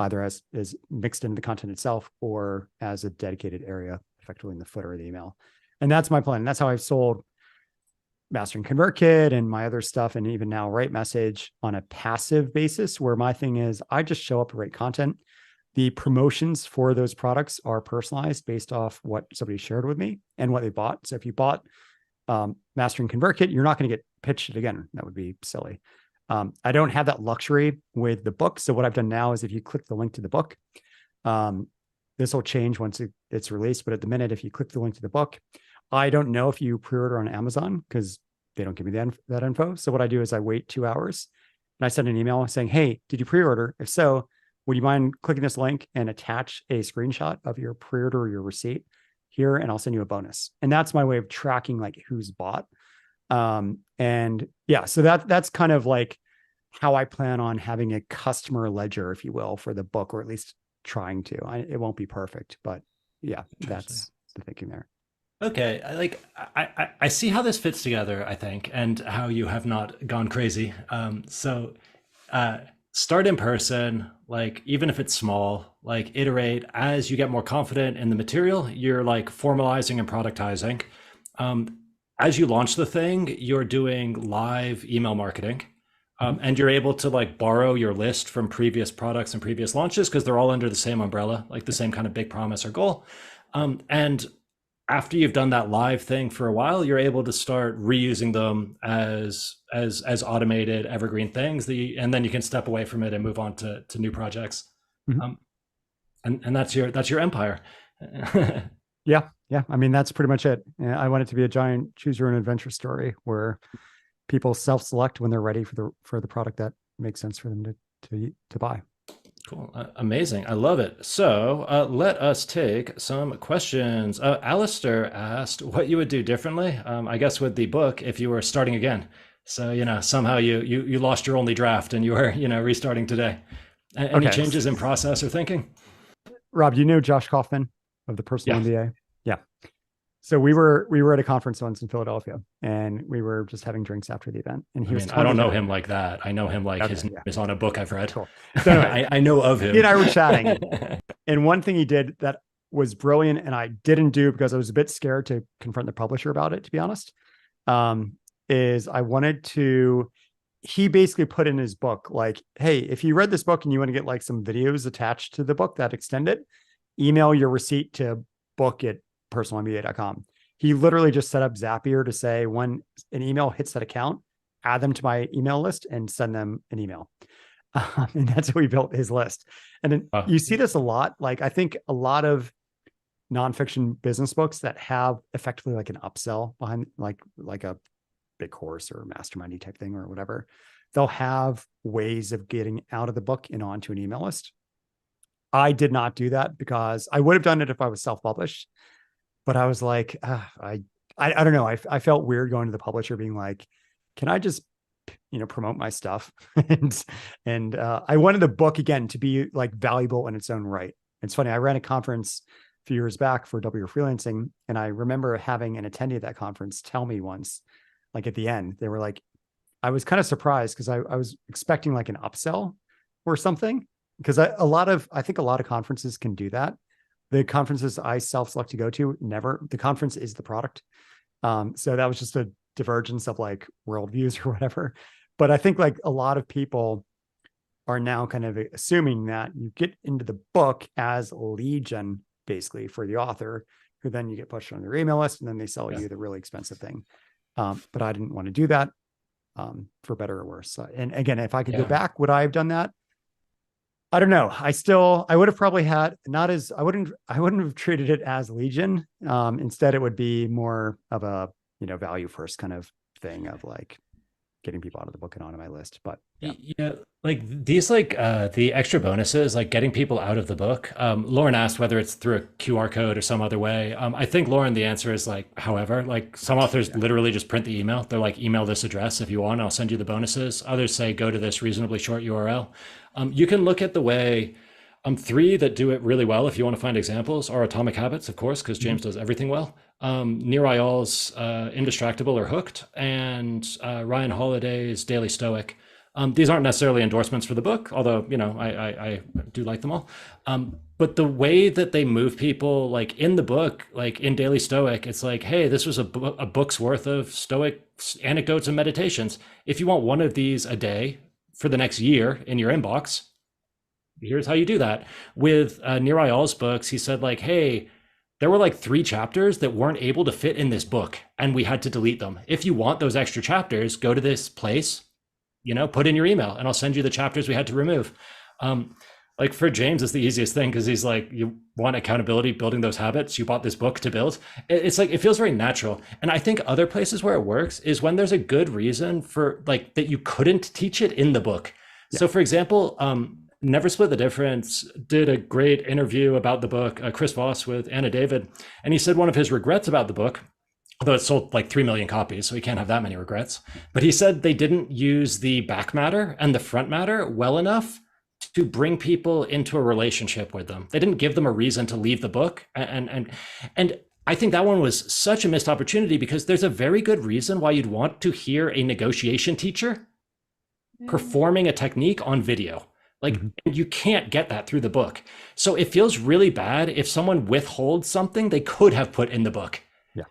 either as mixed into the content itself or as a dedicated area, effectively in the footer of the email. And that's my plan. And that's how I've sold Master and ConvertKit and my other stuff, and even now Write Message on a passive basis, where my thing is I just show up to write content. The promotions for those products are personalized based off what somebody shared with me and what they bought. So if you bought Master and ConvertKit, you're not going to get pitched it again. That would be silly. I don't have that luxury with the book. So what I've done now is if you click the link to the book, this will change once it's released. But at the minute, if you click the link to the book, I don't know if you pre-order on Amazon because they don't give me that info. So what I do is I wait 2 hours and I send an email saying, hey, did you pre-order? If so, would you mind clicking this link and attach a screenshot of your pre-order or your receipt here? And I'll send you a bonus. And that's my way of tracking like who's bought. And yeah, so that's kind of like how I plan on having a customer ledger, if you will, for the book, or at least trying to. It won't be perfect, but yeah, that's the thinking there. Okay, I see how this fits together, I think, and how you have not gone crazy. So start in person, like even if it's small, like iterate as you get more confident in the material, you're like formalizing and productizing. As you launch the thing, you're doing live email marketing. And you're able to like borrow your list from previous products and previous launches because they're all under the same umbrella, like the same kind of big promise or goal. And after you've done that live thing for a while, you're able to start reusing them as automated evergreen things and then you can step away from it and move on to new projects. Mm-hmm. And that's your empire. Yeah. I mean, that's pretty much it. I want it to be a giant choose your own adventure story where people self-select when they're ready for the product that makes sense for them to buy. Cool. Amazing. I love it. So let us take some questions. Alistair asked what you would do differently, I guess with the book, if you were starting again. So, somehow you lost your only draft and you were, restarting today. Any changes in process or thinking? Rob, do you know Josh Kaufman of the Personal MBA? Yeah. So we were at a conference once in Philadelphia and we were just having drinks after the event. And I don't know him like that. I know him like his name is on a book I've read. Cool. So anyway, I know of him. He and I were chatting. And one thing he did that was brilliant and I didn't do because I was a bit scared to confront the publisher about it, to be honest, is he basically put in his book, like, hey, if you read this book and you want to get like some videos attached to the book that extend it, email your receipt to book at personalmba.com. He literally just set up Zapier to say when an email hits that account, add them to my email list and send them an email. And that's how we built his list. And then you see this a lot. Like, I think a lot of nonfiction business books that have effectively like an upsell behind, like a big course or mastermindy type thing or whatever, they'll have ways of getting out of the book and onto an email list. I did not do that because I would have done it if I was self-published, but I was like, I don't know. I felt weird going to the publisher being like, can I just, promote my stuff? and I wanted the book again to be like valuable in its own right. It's funny. I ran a conference a few years back for W Freelancing. And I remember having an attendee at that conference tell me once, like at the end, they were like, I was kind of surprised because I was expecting like an upsell or something. Because I think a lot of conferences can do that. The conferences I self-select to go to, never. The conference is the product. So that was just a divergence of like worldviews or whatever. But I think like a lot of people are now kind of assuming that you get into the book as lead gen, basically, for the author, who then you get pushed on their email list and then they sell you the really expensive thing. But I didn't want to do that, for better or worse. And again, if I could go back, would I have done that? I don't know. I would have probably had I wouldn't have treated it as legion. Instead it would be more of a, value first kind of thing of like getting people out of the book and onto my list. But like these, like the extra bonuses, like getting people out of the book. Lauren asked whether it's through a QR code or some other way. I think, Lauren, the answer is like, however, like some authors literally just print the email. They're like, email this address if you want, I'll send you the bonuses. Others say, go to this reasonably short URL. You can look at the way, 3 that do it really well, if you want to find examples, are Atomic Habits, of course, because James does everything well. Nir Eyal's Indistractable or Hooked, and Ryan Holiday's Daily Stoic. These aren't necessarily endorsements for the book, although, I do like them all. But the way that they move people, like in the book, like in Daily Stoic, it's like, hey, this was a book's worth of Stoic anecdotes and meditations. If you want one of these a day for the next year in your inbox, here's how you do that. With Nir Eyal's books, he said like, hey, there were like 3 chapters that weren't able to fit in this book and we had to delete them. If you want those extra chapters, go to this place, put in your email and I'll send you the chapters we had to remove. Like for James, it's the easiest thing because he's like, you want accountability, building those habits, you bought this book to build. It's like, it feels very natural. And I think other places where it works is when there's a good reason for like that you couldn't teach it in the book. Yeah. So for example, Never Split the Difference did a great interview about the book, Chris Voss with Anna David. And he said one of his regrets about the book, although it sold like 3 million copies, so he can't have that many regrets. But he said they didn't use the back matter and the front matter well enough to bring people into a relationship with them. They didn't give them a reason to leave the book. And I think that one was such a missed opportunity because there's a very good reason why you'd want to hear a negotiation teacher performing a technique on video. Like, you can't get that through the book. So it feels really bad if someone withholds something they could have put in the book. Yeah.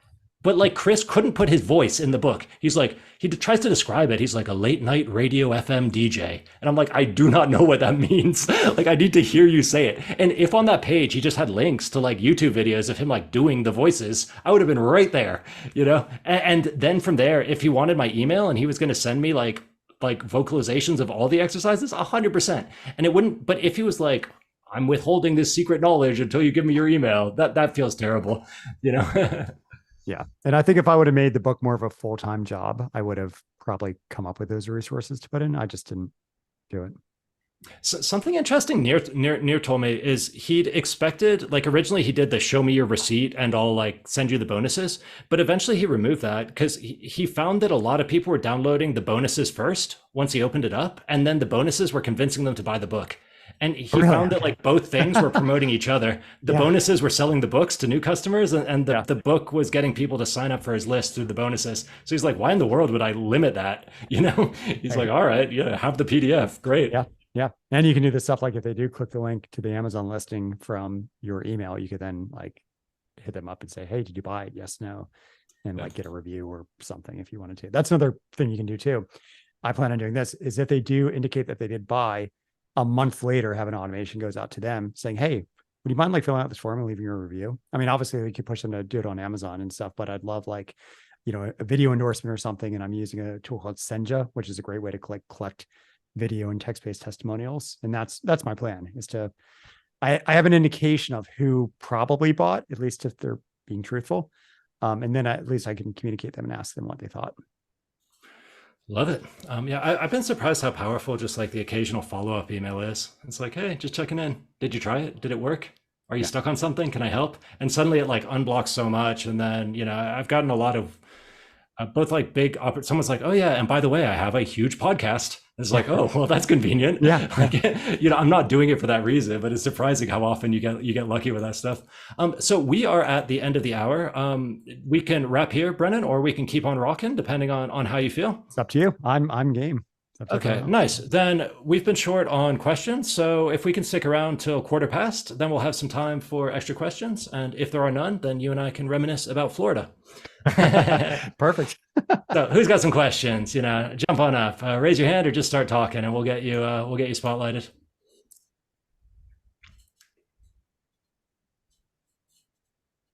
But like Chris couldn't put his voice in the book. He's like, he tries to describe it. He's like a late night radio FM DJ. And I'm like, I do not know what that means. Like, I need to hear you say it. And if on that page, he just had links to like YouTube videos of him like doing the voices, I would have been right there, And then from there, if he wanted my email and he was going to send me like vocalizations of all the exercises, 100%. And it wouldn't, but if he was like, I'm withholding this secret knowledge until you give me your email, that feels terrible, Yeah. And I think if I would have made the book more of a full-time job, I would have probably come up with those resources to put in. I just didn't do it. So something interesting Nir told me is he'd expected, like originally he did the show me your receipt and I'll like send you the bonuses, but eventually he removed that because he found that a lot of people were downloading the bonuses first once he opened it up, and then the bonuses were convincing them to buy the book. And he found that like both things were promoting each other. The bonuses were selling the books to new customers, and the book was getting people to sign up for his list through the bonuses. So he's like, why in the world would I limit that? He's like, all right, have the PDF. Great. Yeah. Yeah. And you can do this stuff like if they do click the link to the Amazon listing from your email, you could then like hit them up and say, hey, did you buy it? Yes, no. And like get a review or something if you wanted to. That's another thing you can do too. I plan on doing this is if they do indicate that they did buy, a month later, have an automation goes out to them saying, hey, would you mind like filling out this form and leaving your review? I mean, obviously you could push them to do it on Amazon and stuff, but I'd love like, a video endorsement or something. And I'm using a tool called Senja, which is a great way to collect video and text-based testimonials. And that's my plan, is to, I have an indication of who probably bought, at least if they're being truthful. And then at least I can communicate them and ask them what they thought. Love it. Yeah, I've been surprised how powerful just like the occasional follow-up email is. It's like, hey, just checking in. Did you try it? Did it work? Are you stuck on something? Can I help? And suddenly it like unblocks so much. And then, I've gotten a lot of both like someone's like, oh yeah, and by the way, I have a huge podcast. It's like, oh, well, that's convenient. Yeah. Like, I'm not doing it for that reason, but it's surprising how often you get lucky with that stuff. So we are at the end of the hour. We can wrap here, Brennan, or we can keep on rocking, depending on how you feel. It's up to you. I'm game. Okay, nice. Then we've been short on questions. So if we can stick around till 1:15, then we'll have some time for extra questions. And if there are none, then you and I can reminisce about Florida. Perfect. So who's got some questions? Jump on up, raise your hand, or just start talking, and we'll get you spotlighted.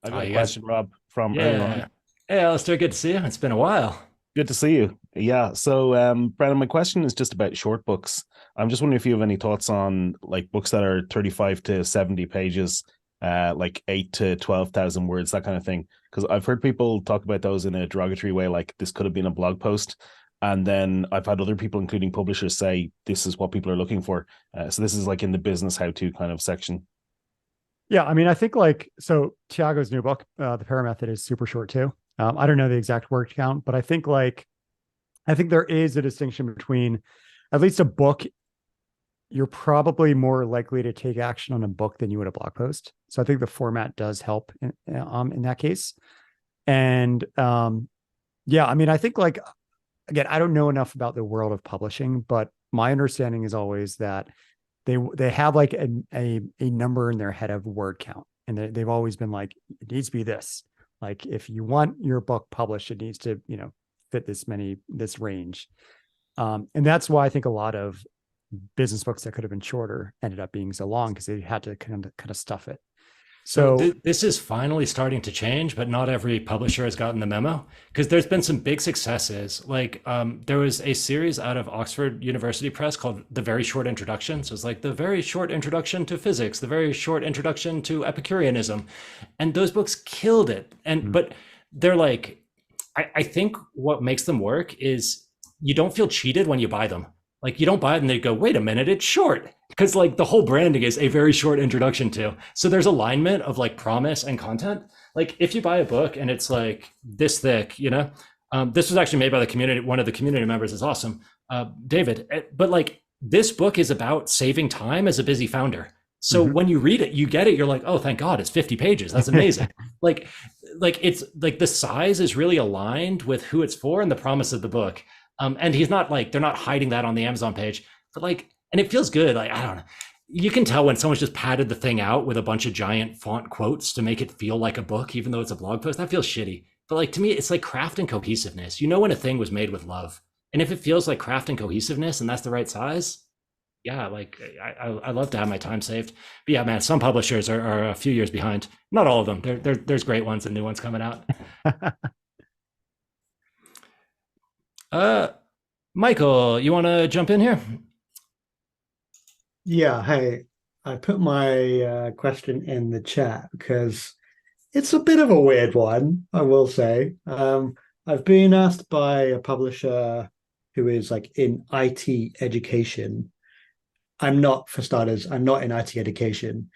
I got a question, Rob, from Yeah. Hey, Alistair, good to see you. It's been a while. Good to see you. Yeah. So, Brennan, my question is just about short books. I'm just wondering if you have any thoughts on like books that are 35 to 70 pages, like 8 to 12,000 words, that kind of thing. Because I've heard people talk about those in a derogatory way, like this could have been a blog post. And then I've had other people, including publishers, say this is what people are looking for. So this is like in the business how-to kind of section. Yeah, I mean, I think so Tiago's new book, The Para Method, is super short too. I don't know the exact word count, but I think there is a distinction between at least a book. You're probably more likely to take action on a book than you would a blog post. So I think the format does help in that case. And yeah, I mean, I think again, I don't know enough about the world of publishing, but my understanding is always that they have like a number in their head of word count, and they've always been like, it needs to be this. Like if you want your book published, it needs to, fit this range. And that's why I think a lot of business books that could have been shorter ended up being so long, because they had to kind of stuff it. So this is finally starting to change, but not every publisher has gotten the memo, because there's been some big successes. Like there was a series out of Oxford University Press called The Very Short Introduction. So it's like the very short introduction to physics, the very short introduction to Epicureanism. And those books killed it. And but they're like, I think what makes them work is you don't feel cheated when you buy them. Like you don't buy it and they go, wait a minute, it's short. Because like the whole branding is a very short introduction to. So there's alignment of like promise and content. Like if you buy a book and it's like this thick, this was actually made by the community. One of the community members is awesome, David. But like this book is about saving time as a busy founder. So when you read it, you get it. You're like, oh, thank God, it's 50 pages. That's amazing. like it's like the size is really aligned with who it's for and the promise of the book. And he's not like, they're not hiding that on the Amazon page, but like, and it feels good. Like, I don't know. You can tell when someone's just padded the thing out with a bunch of giant font quotes to make it feel like a book, even though it's a blog post. That feels shitty. But like, to me, it's like craft and cohesiveness. When a thing was made with love. And if it feels like craft and cohesiveness and that's the right size, yeah, like I love to have my time saved. But yeah, man, some publishers are a few years behind. Not all of them. There's great ones and new ones coming out. Michael, you want to jump in here? Yeah, hey, I put my question in the chat because it's a bit of a weird one, I will say. I've been asked by a publisher who is like in IT education. I'm not, for starters, I'm not in IT education.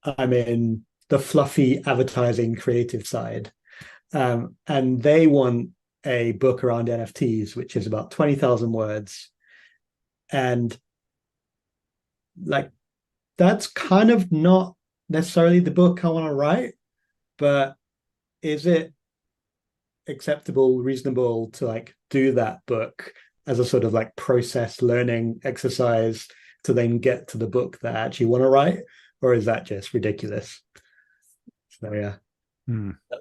I'm in the fluffy advertising creative side. And they want a book around NFTs, which is about 20,000 words. And like, that's kind of not necessarily the book I want to write, but is it acceptable, reasonable to like do that book as a sort of like process learning exercise to then get to the book that I actually want to write? Or is that just ridiculous? So yeah.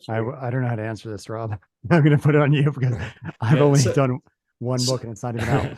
I don't know how to answer this, Rob. I'm going to put it on you because I've only done one book and it's not even out.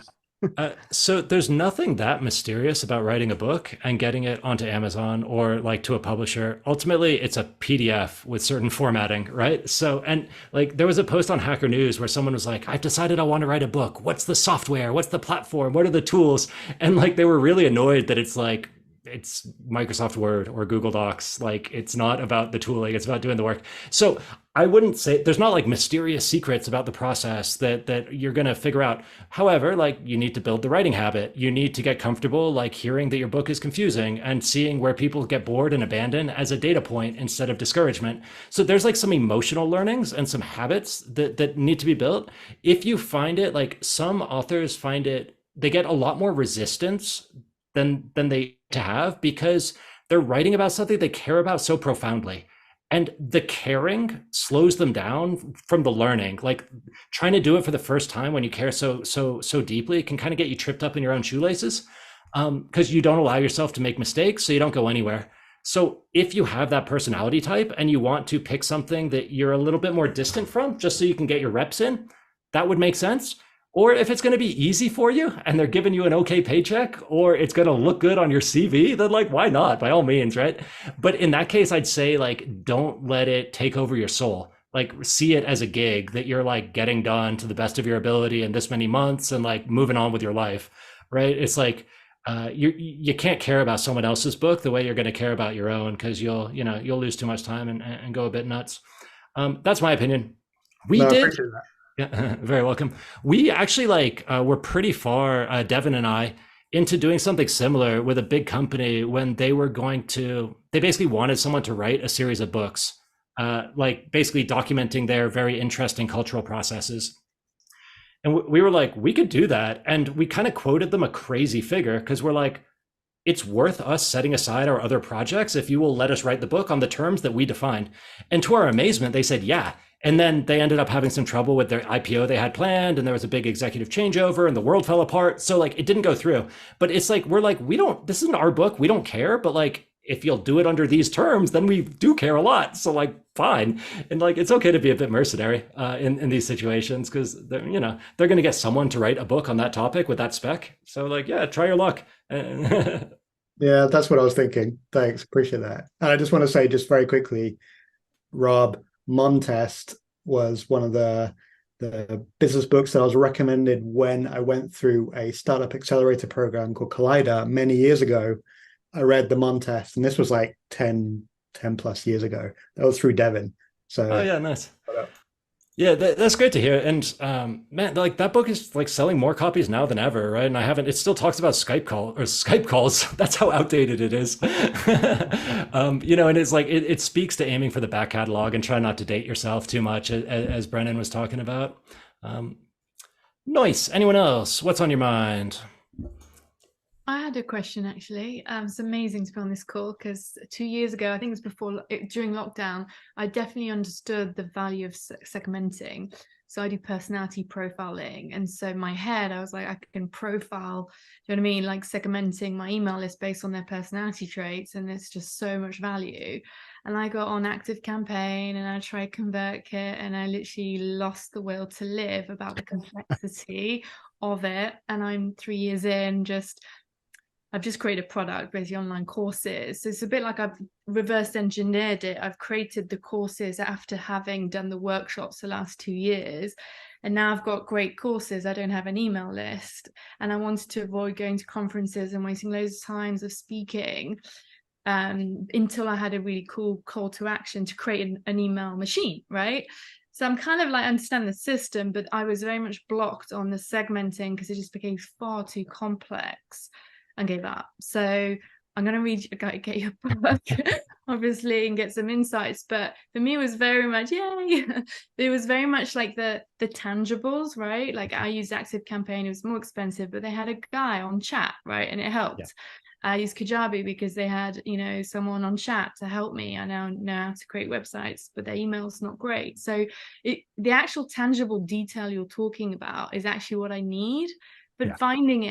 So there's nothing that mysterious about writing a book and getting it onto Amazon or like to a publisher. Ultimately, it's a PDF with certain formatting, right? So, and like there was a post on Hacker News where someone was like, I've decided I want to write a book. What's the software? What's the platform? What are the tools? And like they were really annoyed that it's like, it's Microsoft Word or Google Docs. Like it's not about the tooling, it's about doing the work. So I wouldn't say there's not like mysterious secrets about the process that you're going to figure out. However, like you need to build the writing habit. You need to get comfortable like hearing that your book is confusing and seeing where people get bored and abandon as a data point instead of discouragement. So there's like some emotional learnings and some habits that need to be built. If you find it, like some authors find it, they get a lot more resistance than they to have because they're writing about something they care about so profoundly. And the caring slows them down from the learning. Like trying to do it for the first time when you care so deeply can kind of get you tripped up in your own shoelaces, because you don't allow yourself to make mistakes, so you don't go anywhere. So if you have that personality type and you want to pick something that you're a little bit more distant from, just so you can get your reps in, that would make sense. Or if it's going to be easy for you and they're giving you an okay paycheck, or it's going to look good on your CV, then like, why not? By all means, right? But in that case, I'd say like, don't let it take over your soul. Like see it as a gig that you're like getting done to the best of your ability in this many months and like moving on with your life, right? It's like, you can't care about someone else's book the way you're going to care about your own, because you'll lose too much time and go a bit nuts. That's my opinion. We No, I did. appreciate that. Yeah, very welcome. We actually like we're pretty far, Devin and I, into doing something similar with a big company when they basically wanted someone to write a series of books, like basically documenting their very interesting cultural processes. And we were like, we could do that. And we kind of quoted them a crazy figure because we're like, it's worth us setting aside our other projects if you will let us write the book on the terms that we defined. And to our amazement, they said, yeah. And then they ended up having some trouble with their IPO they had planned, and there was a big executive changeover and the world fell apart. So like it didn't go through. But it's like, we're like, this isn't our book. We don't care. But like, if you'll do it under these terms, then we do care a lot. So like, fine. And like, it's okay to be a bit mercenary in these situations, because they're going to get someone to write a book on that topic with that spec. So like, yeah, try your luck. Yeah, that's what I was thinking. Thanks. Appreciate that. And I just want to say just very quickly, Rob, Montest was one of the business books that I was recommended when I went through a startup accelerator program called Collider many years ago. I read the Montest, and this was like 10 plus years ago. That was through Devin. So oh yeah, nice. Yeah, that's great to hear. And man, like that book is like selling more copies now than ever, right? And it still talks about Skype calls. That's how outdated it is. And it's like, it speaks to aiming for the back catalog and try not to date yourself too much, as Brennan was talking about. Nice. Anyone else? What's on your mind? I had a question actually. It's amazing to be on this call because 2 years ago, I think it was during lockdown, I definitely understood the value of segmenting. So I do personality profiling. And so in my head, I was like, I can profile, do you know what I mean? Like segmenting my email list based on their personality traits. And it's just so much value. And I got on Active Campaign and I tried ConvertKit and I literally lost the will to live about the complexity of it. And I'm 3 years in, I've just created a product, basically online courses. So it's a bit like I've reverse engineered it. I've created the courses after having done the workshops the last 2 years. And now I've got great courses. I don't have an email list. And I wanted to avoid going to conferences and wasting loads of times of speaking until I had a really cool call to action to create an email machine, right? So I'm kind of like, I understand the system, but I was very much blocked on the segmenting because it just became far too complex. And gave up. So I'm going to get your book, obviously, and get some insights. But for me, it was very much, yay. It was very much like the tangibles, right? Like I used Active Campaign. It was more expensive, but they had a guy on chat, right? And it helped. Yeah. I used Kajabi because they had, someone on chat to help me. I now know how to create websites, but their email's not great. So the actual tangible detail you're talking about is actually what I need. But finding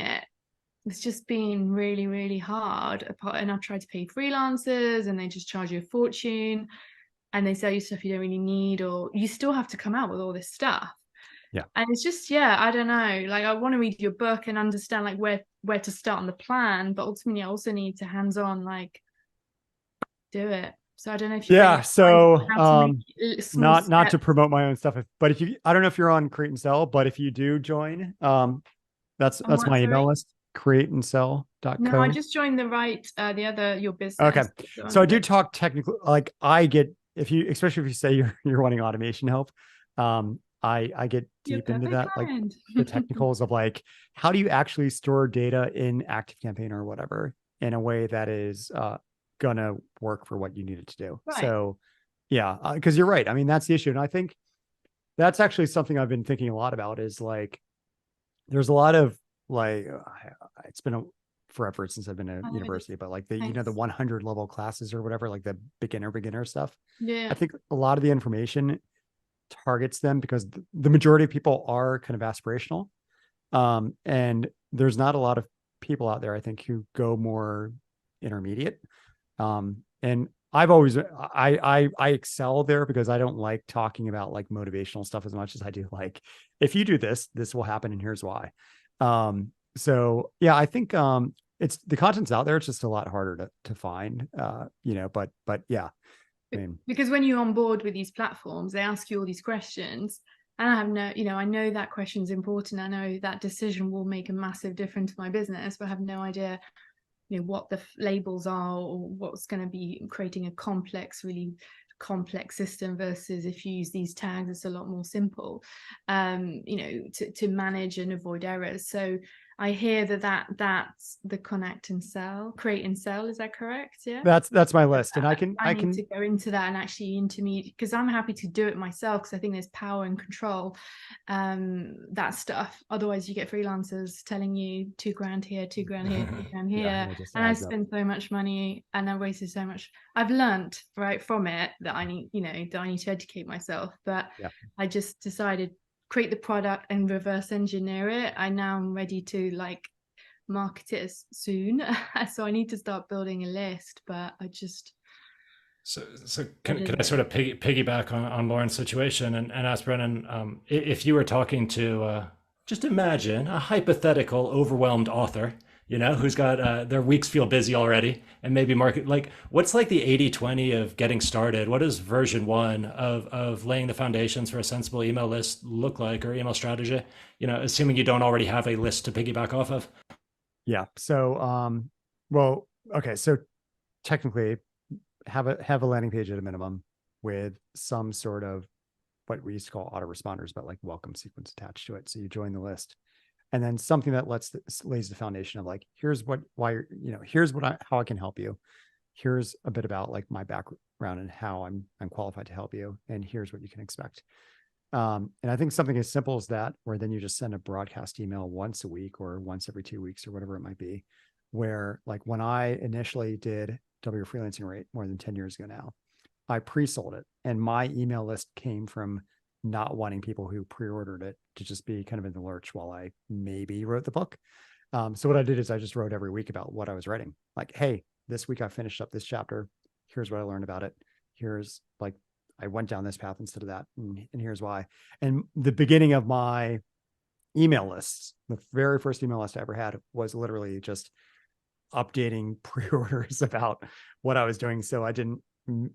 it's just been really, really hard. And I've tried to pay freelancers and they just charge you a fortune and they sell you stuff you don't really need, or you still have to come out with all this stuff. And it's just, yeah, I don't know. Like, I want to read your book and understand like where to start on the plan, but ultimately I also need to hands-on like do it. So I don't know if you've got any So advice on how to make small not to steps. promote my own stuff, but if you, I don't know if you're on Create and Sell, but if you do join, that's On what, my email sorry? list, createandsell.co. No, I just joined the other your Okay. business. So I do talk technically, like I get, if you, especially if you say you're wanting automation help, I get You're deep into that, like client. the technicals of like, how do you actually store data in ActiveCampaign or whatever in a way that is gonna work for what you need it to do. Right. So yeah, because you're right. I mean, that's the issue. And I think that's actually something I've been thinking a lot about is like, there's a lot of like, it's been forever since I've been at university, but like the, the 100 level classes or whatever, like the beginner stuff. Yeah. I think a lot of the information targets them because the majority of people are kind of aspirational. And there's not a lot of people out there, I think, who go more intermediate. And I've always, I excel there because I don't like talking about like motivational stuff as much as I do like, if you do this, this will happen and here's why. So yeah, I think it's the content's out there. It's just a lot harder to find, but yeah. I mean, because when you're on board with these platforms, they ask you all these questions. And I have no, I know that question is important. I know that decision will make a massive difference to my business, but I have no idea, what the labels are or what's going to be creating a really complex system versus if you use these tags, it's a lot more simple, to manage and avoid errors. So I hear that's the create and sell. Is that correct? Yeah. That's my list. And I need to go into that and actually intermediate, because I'm happy to do it myself because I think there's power and control, that stuff. Otherwise you get freelancers telling you $2,000 here, $2,000 here, $2,000 here. And I spend so much money and I wasted so much. I've learned right from it that I need, that I need to educate myself. But I just decided create the product and reverse engineer it. I now am ready to like market it soon. So I need to start building a list, but I just so can I sort of piggyback on Lauren's situation and ask Brennan, if you were talking to just imagine a hypothetical overwhelmed author, who's got their weeks feel busy already and maybe market, like what's like the 80-20 of getting started? What does version 1 of laying the foundations for a sensible email list look like, or email strategy, assuming you don't already have a list to piggyback off of? Yeah. So, well, okay. So technically have a landing page at a minimum with some sort of what we used to call autoresponders, but like welcome sequence attached to it. So you join the list. And then something that lays the foundation of like, here's how I can help you. Here's a bit about like my background and how I'm qualified to help you. And here's what you can expect. And I think something as simple as that, where then you just send a broadcast email once a week or once every 2 weeks or whatever it might be, where like when I initially did Double Your Freelancing Rate more than 10 years ago now, I pre-sold it. And my email list came from not wanting people who pre-ordered it to just be kind of in the lurch while I maybe wrote the book. So what I did is I just wrote every week about what I was writing. Like, hey, this week I finished up this chapter. Here's what I learned about it. Here's like, I went down this path instead of that. And here's why. And the beginning of my email lists, the very first email list I ever had was literally just updating pre-orders about what I was doing. So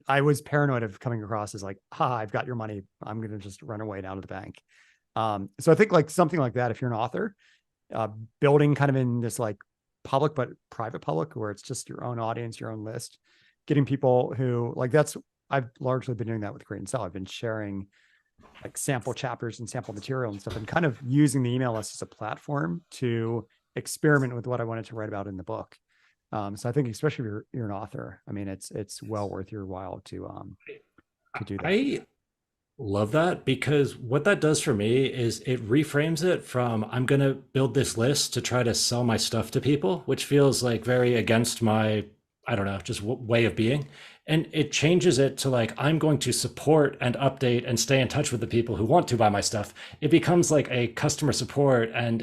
I was paranoid of coming across as like, I've got your money. I'm going to just run away down to the bank. So I think like something like that, if you're an author, building kind of in this like public, but private public, where it's just your own audience, your own list, getting people who like, I've largely been doing that with Create and Sell. I've been sharing like sample chapters and sample material and stuff, and kind of using the email list as a platform to experiment with what I wanted to write about in the book. So I think especially if you're an author, I mean, it's well worth your while to do that. I love that, because what that does for me is it reframes it from I'm going to build this list to try to sell my stuff to people, which feels like very against my, I don't know, just way of being. And it changes it to like, I'm going to support and update and stay in touch with the people who want to buy my stuff. It becomes like a customer support and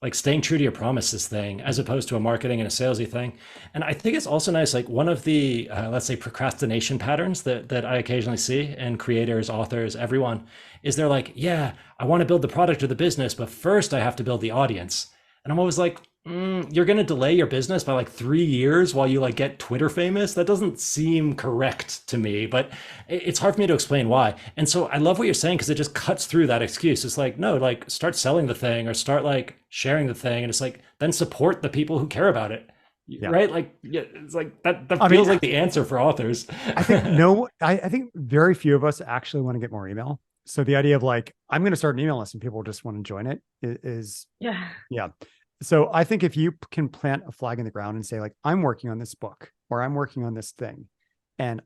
like staying true to your promises thing as opposed to a marketing and a salesy thing. And I think it's also nice, like one of the let's say procrastination patterns that I occasionally see in creators, authors, everyone, is they're like, yeah, I want to build the product or the business, but first I have to build the audience. And I'm always like, you're going to delay your business by like 3 years while you like get Twitter famous. That doesn't seem correct to me, but it's hard for me to explain why. And so I love what you're saying because it just cuts through that excuse. It's like, no, like start selling the thing or start like sharing the thing. And it's like, then support the people who care about it. Yeah. Right? Like, yeah, it's like that feels like the answer for authors. I think I think very few of us actually want to get more email. So the idea of like, I'm going to start an email list and people just want to join it is yeah. So I think if you can plant a flag in the ground and say like, I'm working on this book or I'm working on this thing, and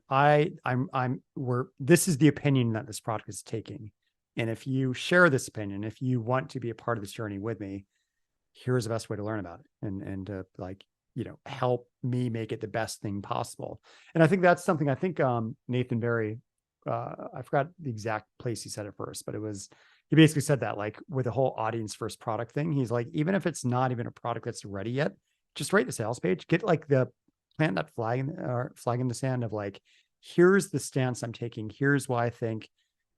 this is the opinion that this product is taking. And if you share this opinion, if you want to be a part of this journey with me, here's the best way to learn about it and like, you know, help me make it the best thing possible. And I think that's something I think Nathan Barry, I forgot the exact place he said it first, but he basically said that like with the whole audience first product thing, he's like, even if it's not even a product that's ready yet, just write the sales page, get like plant that flag in the sand of like, here's the stance I'm taking. Here's why I think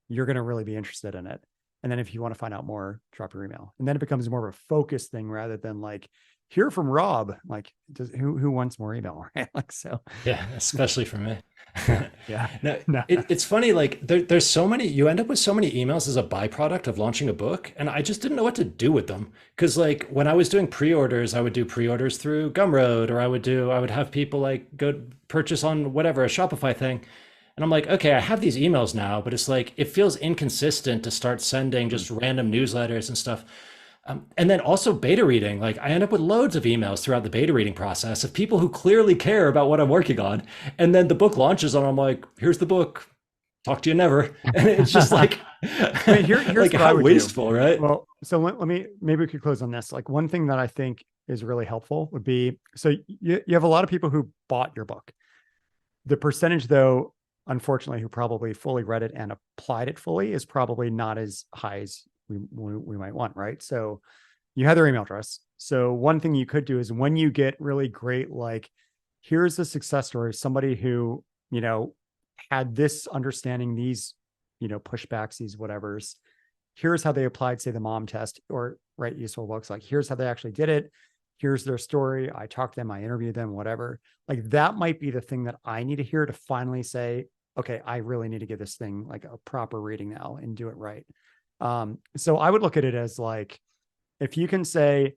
you're going to really be interested in it. And then if you want to find out more, drop your email. And then it becomes more of a focus thing rather than like, hear from Rob, like who wants more email, right? Like, so. Yeah, especially for me. Yeah. No. It's funny, like there's so many, you end up with so many emails as a byproduct of launching a book. And I just didn't know what to do with them. Cause like when I was doing pre-orders, I would do pre-orders through Gumroad, or I would have people like go purchase on whatever, a Shopify thing. And I'm like, okay, I have these emails now, but it's like, it feels inconsistent to start sending just random newsletters and stuff. And then also beta reading, like I end up with loads of emails throughout the beta reading process of people who clearly care about what I'm working on. And then the book launches and I'm like, here's the book, talk to you never. And it's just like, here's like how wasteful, right? Well, so maybe we could close on this. Like one thing that I think is really helpful would be, so you have a lot of people who bought your book. The percentage though, unfortunately, who probably fully read it and applied it fully is probably not as high as we might want, right? So you have their email address. So one thing you could do is when you get really great, like, here's a success story, somebody who, you know, had this understanding, these, you know, pushbacks, these whatevers, here's how they applied, say the mom test or write useful books. Like, here's how they actually did it. Here's their story. I talked to them, I interviewed them, whatever. Like that might be the thing that I need to hear to finally say, okay, I really need to give this thing like a proper reading now and do it right. So I would look at it as like, if you can say,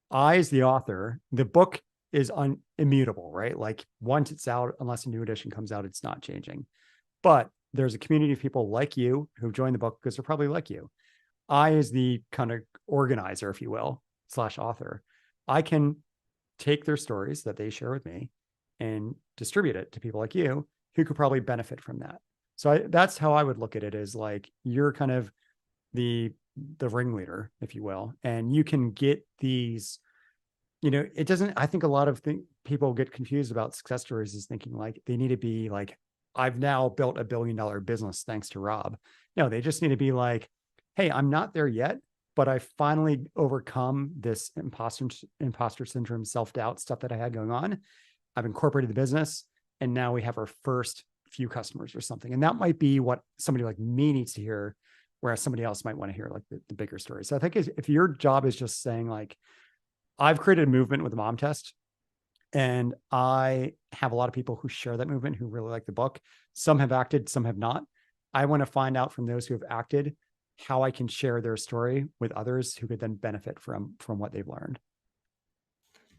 I as the author, the book is immutable, right? Like once it's out, unless a new edition comes out, it's not changing. But there's a community of people like you who join the book because they're probably like you. I as the kind of organizer, if you will, / author, I can take their stories that they share with me and distribute it to people like you who could probably benefit from that. So that's how I would look at it, is like, you're kind of the ringleader, if you will, and you can get these, you know, it doesn't, I think a lot of people get confused about success stories is thinking like they need to be like, I've now built $1 billion business thanks to Rob. No, they just need to be like, hey, I'm not there yet, but I finally overcome this imposter syndrome, self-doubt stuff that I had going on. I've incorporated the business and now we have our first few customers or something. And that might be what somebody like me needs to hear, whereas somebody else might want to hear like the bigger story. So I think if your job is just saying like, I've created a movement with the mom test and I have a lot of people who share that movement, who really like the book. Some have acted, some have not. I want to find out from those who have acted how I can share their story with others who could then benefit from what they've learned.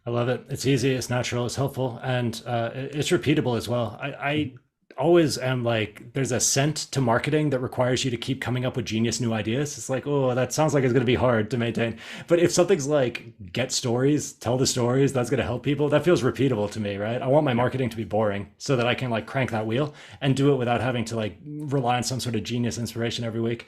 I love it. It's easy, it's natural, it's helpful, and it's repeatable as well. I always am like, there's a scent to marketing that requires you to keep coming up with genius new ideas. It's like, oh, that sounds like it's going to be hard to maintain. But if something's like, get stories, tell the stories, that's going to help people, that feels repeatable to me, right? I want my marketing to be boring so that I can like crank that wheel and do it without having to like rely on some sort of genius inspiration every week.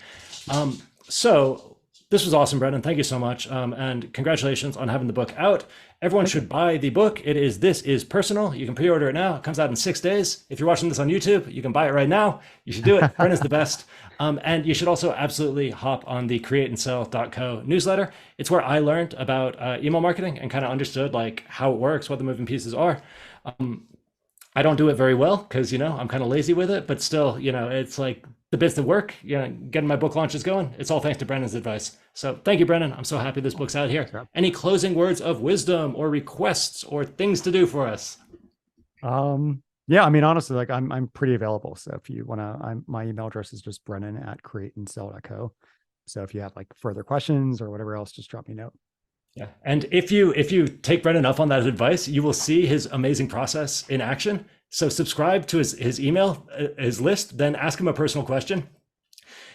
So This was awesome, Brennan. Thank you so much. And congratulations on having the book out. Everyone should buy the book. This is Personal. You can pre-order it now. It comes out in 6 days. If you're watching this on YouTube, you can buy it right now. You should do it. Brennan's the best. And you should also absolutely hop on the createandsell.co newsletter. It's where I learned about email marketing and kind of understood like how it works, what the moving pieces are. I don't do it very well because, I'm kind of lazy with it, but still, it's like the bits that work, getting my book launches going. It's all thanks to Brennan's advice. So thank you, Brennan. I'm so happy this book's out here. Sure. Any closing words of wisdom or requests or things to do for us? Yeah, I mean, honestly, like I'm pretty available. So if you want to, my email address is just brennan@createandsell.co. So if you have like further questions or whatever else, just drop me a note. Yeah. And if you take Brennan up on that advice, you will see his amazing process in action. So subscribe to his email, his list, then ask him a personal question.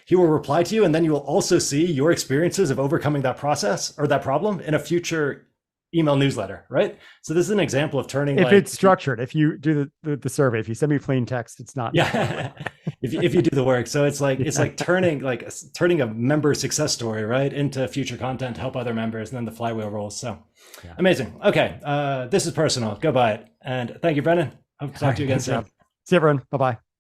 He will reply to you, and then you will also see your experiences of overcoming that process or that problem in a future email newsletter, right? So this is an example of turning if it's structured. If you do the survey, if you send me plain text, it's not. Yeah. if you do the work. So it's like turning a member success story, right, into future content to help other members, and then the flywheel rolls. So amazing. Okay. This is Personal. Go buy it. And thank you, Brennan. Hope to talk to you again soon. See you, everyone. Bye-bye.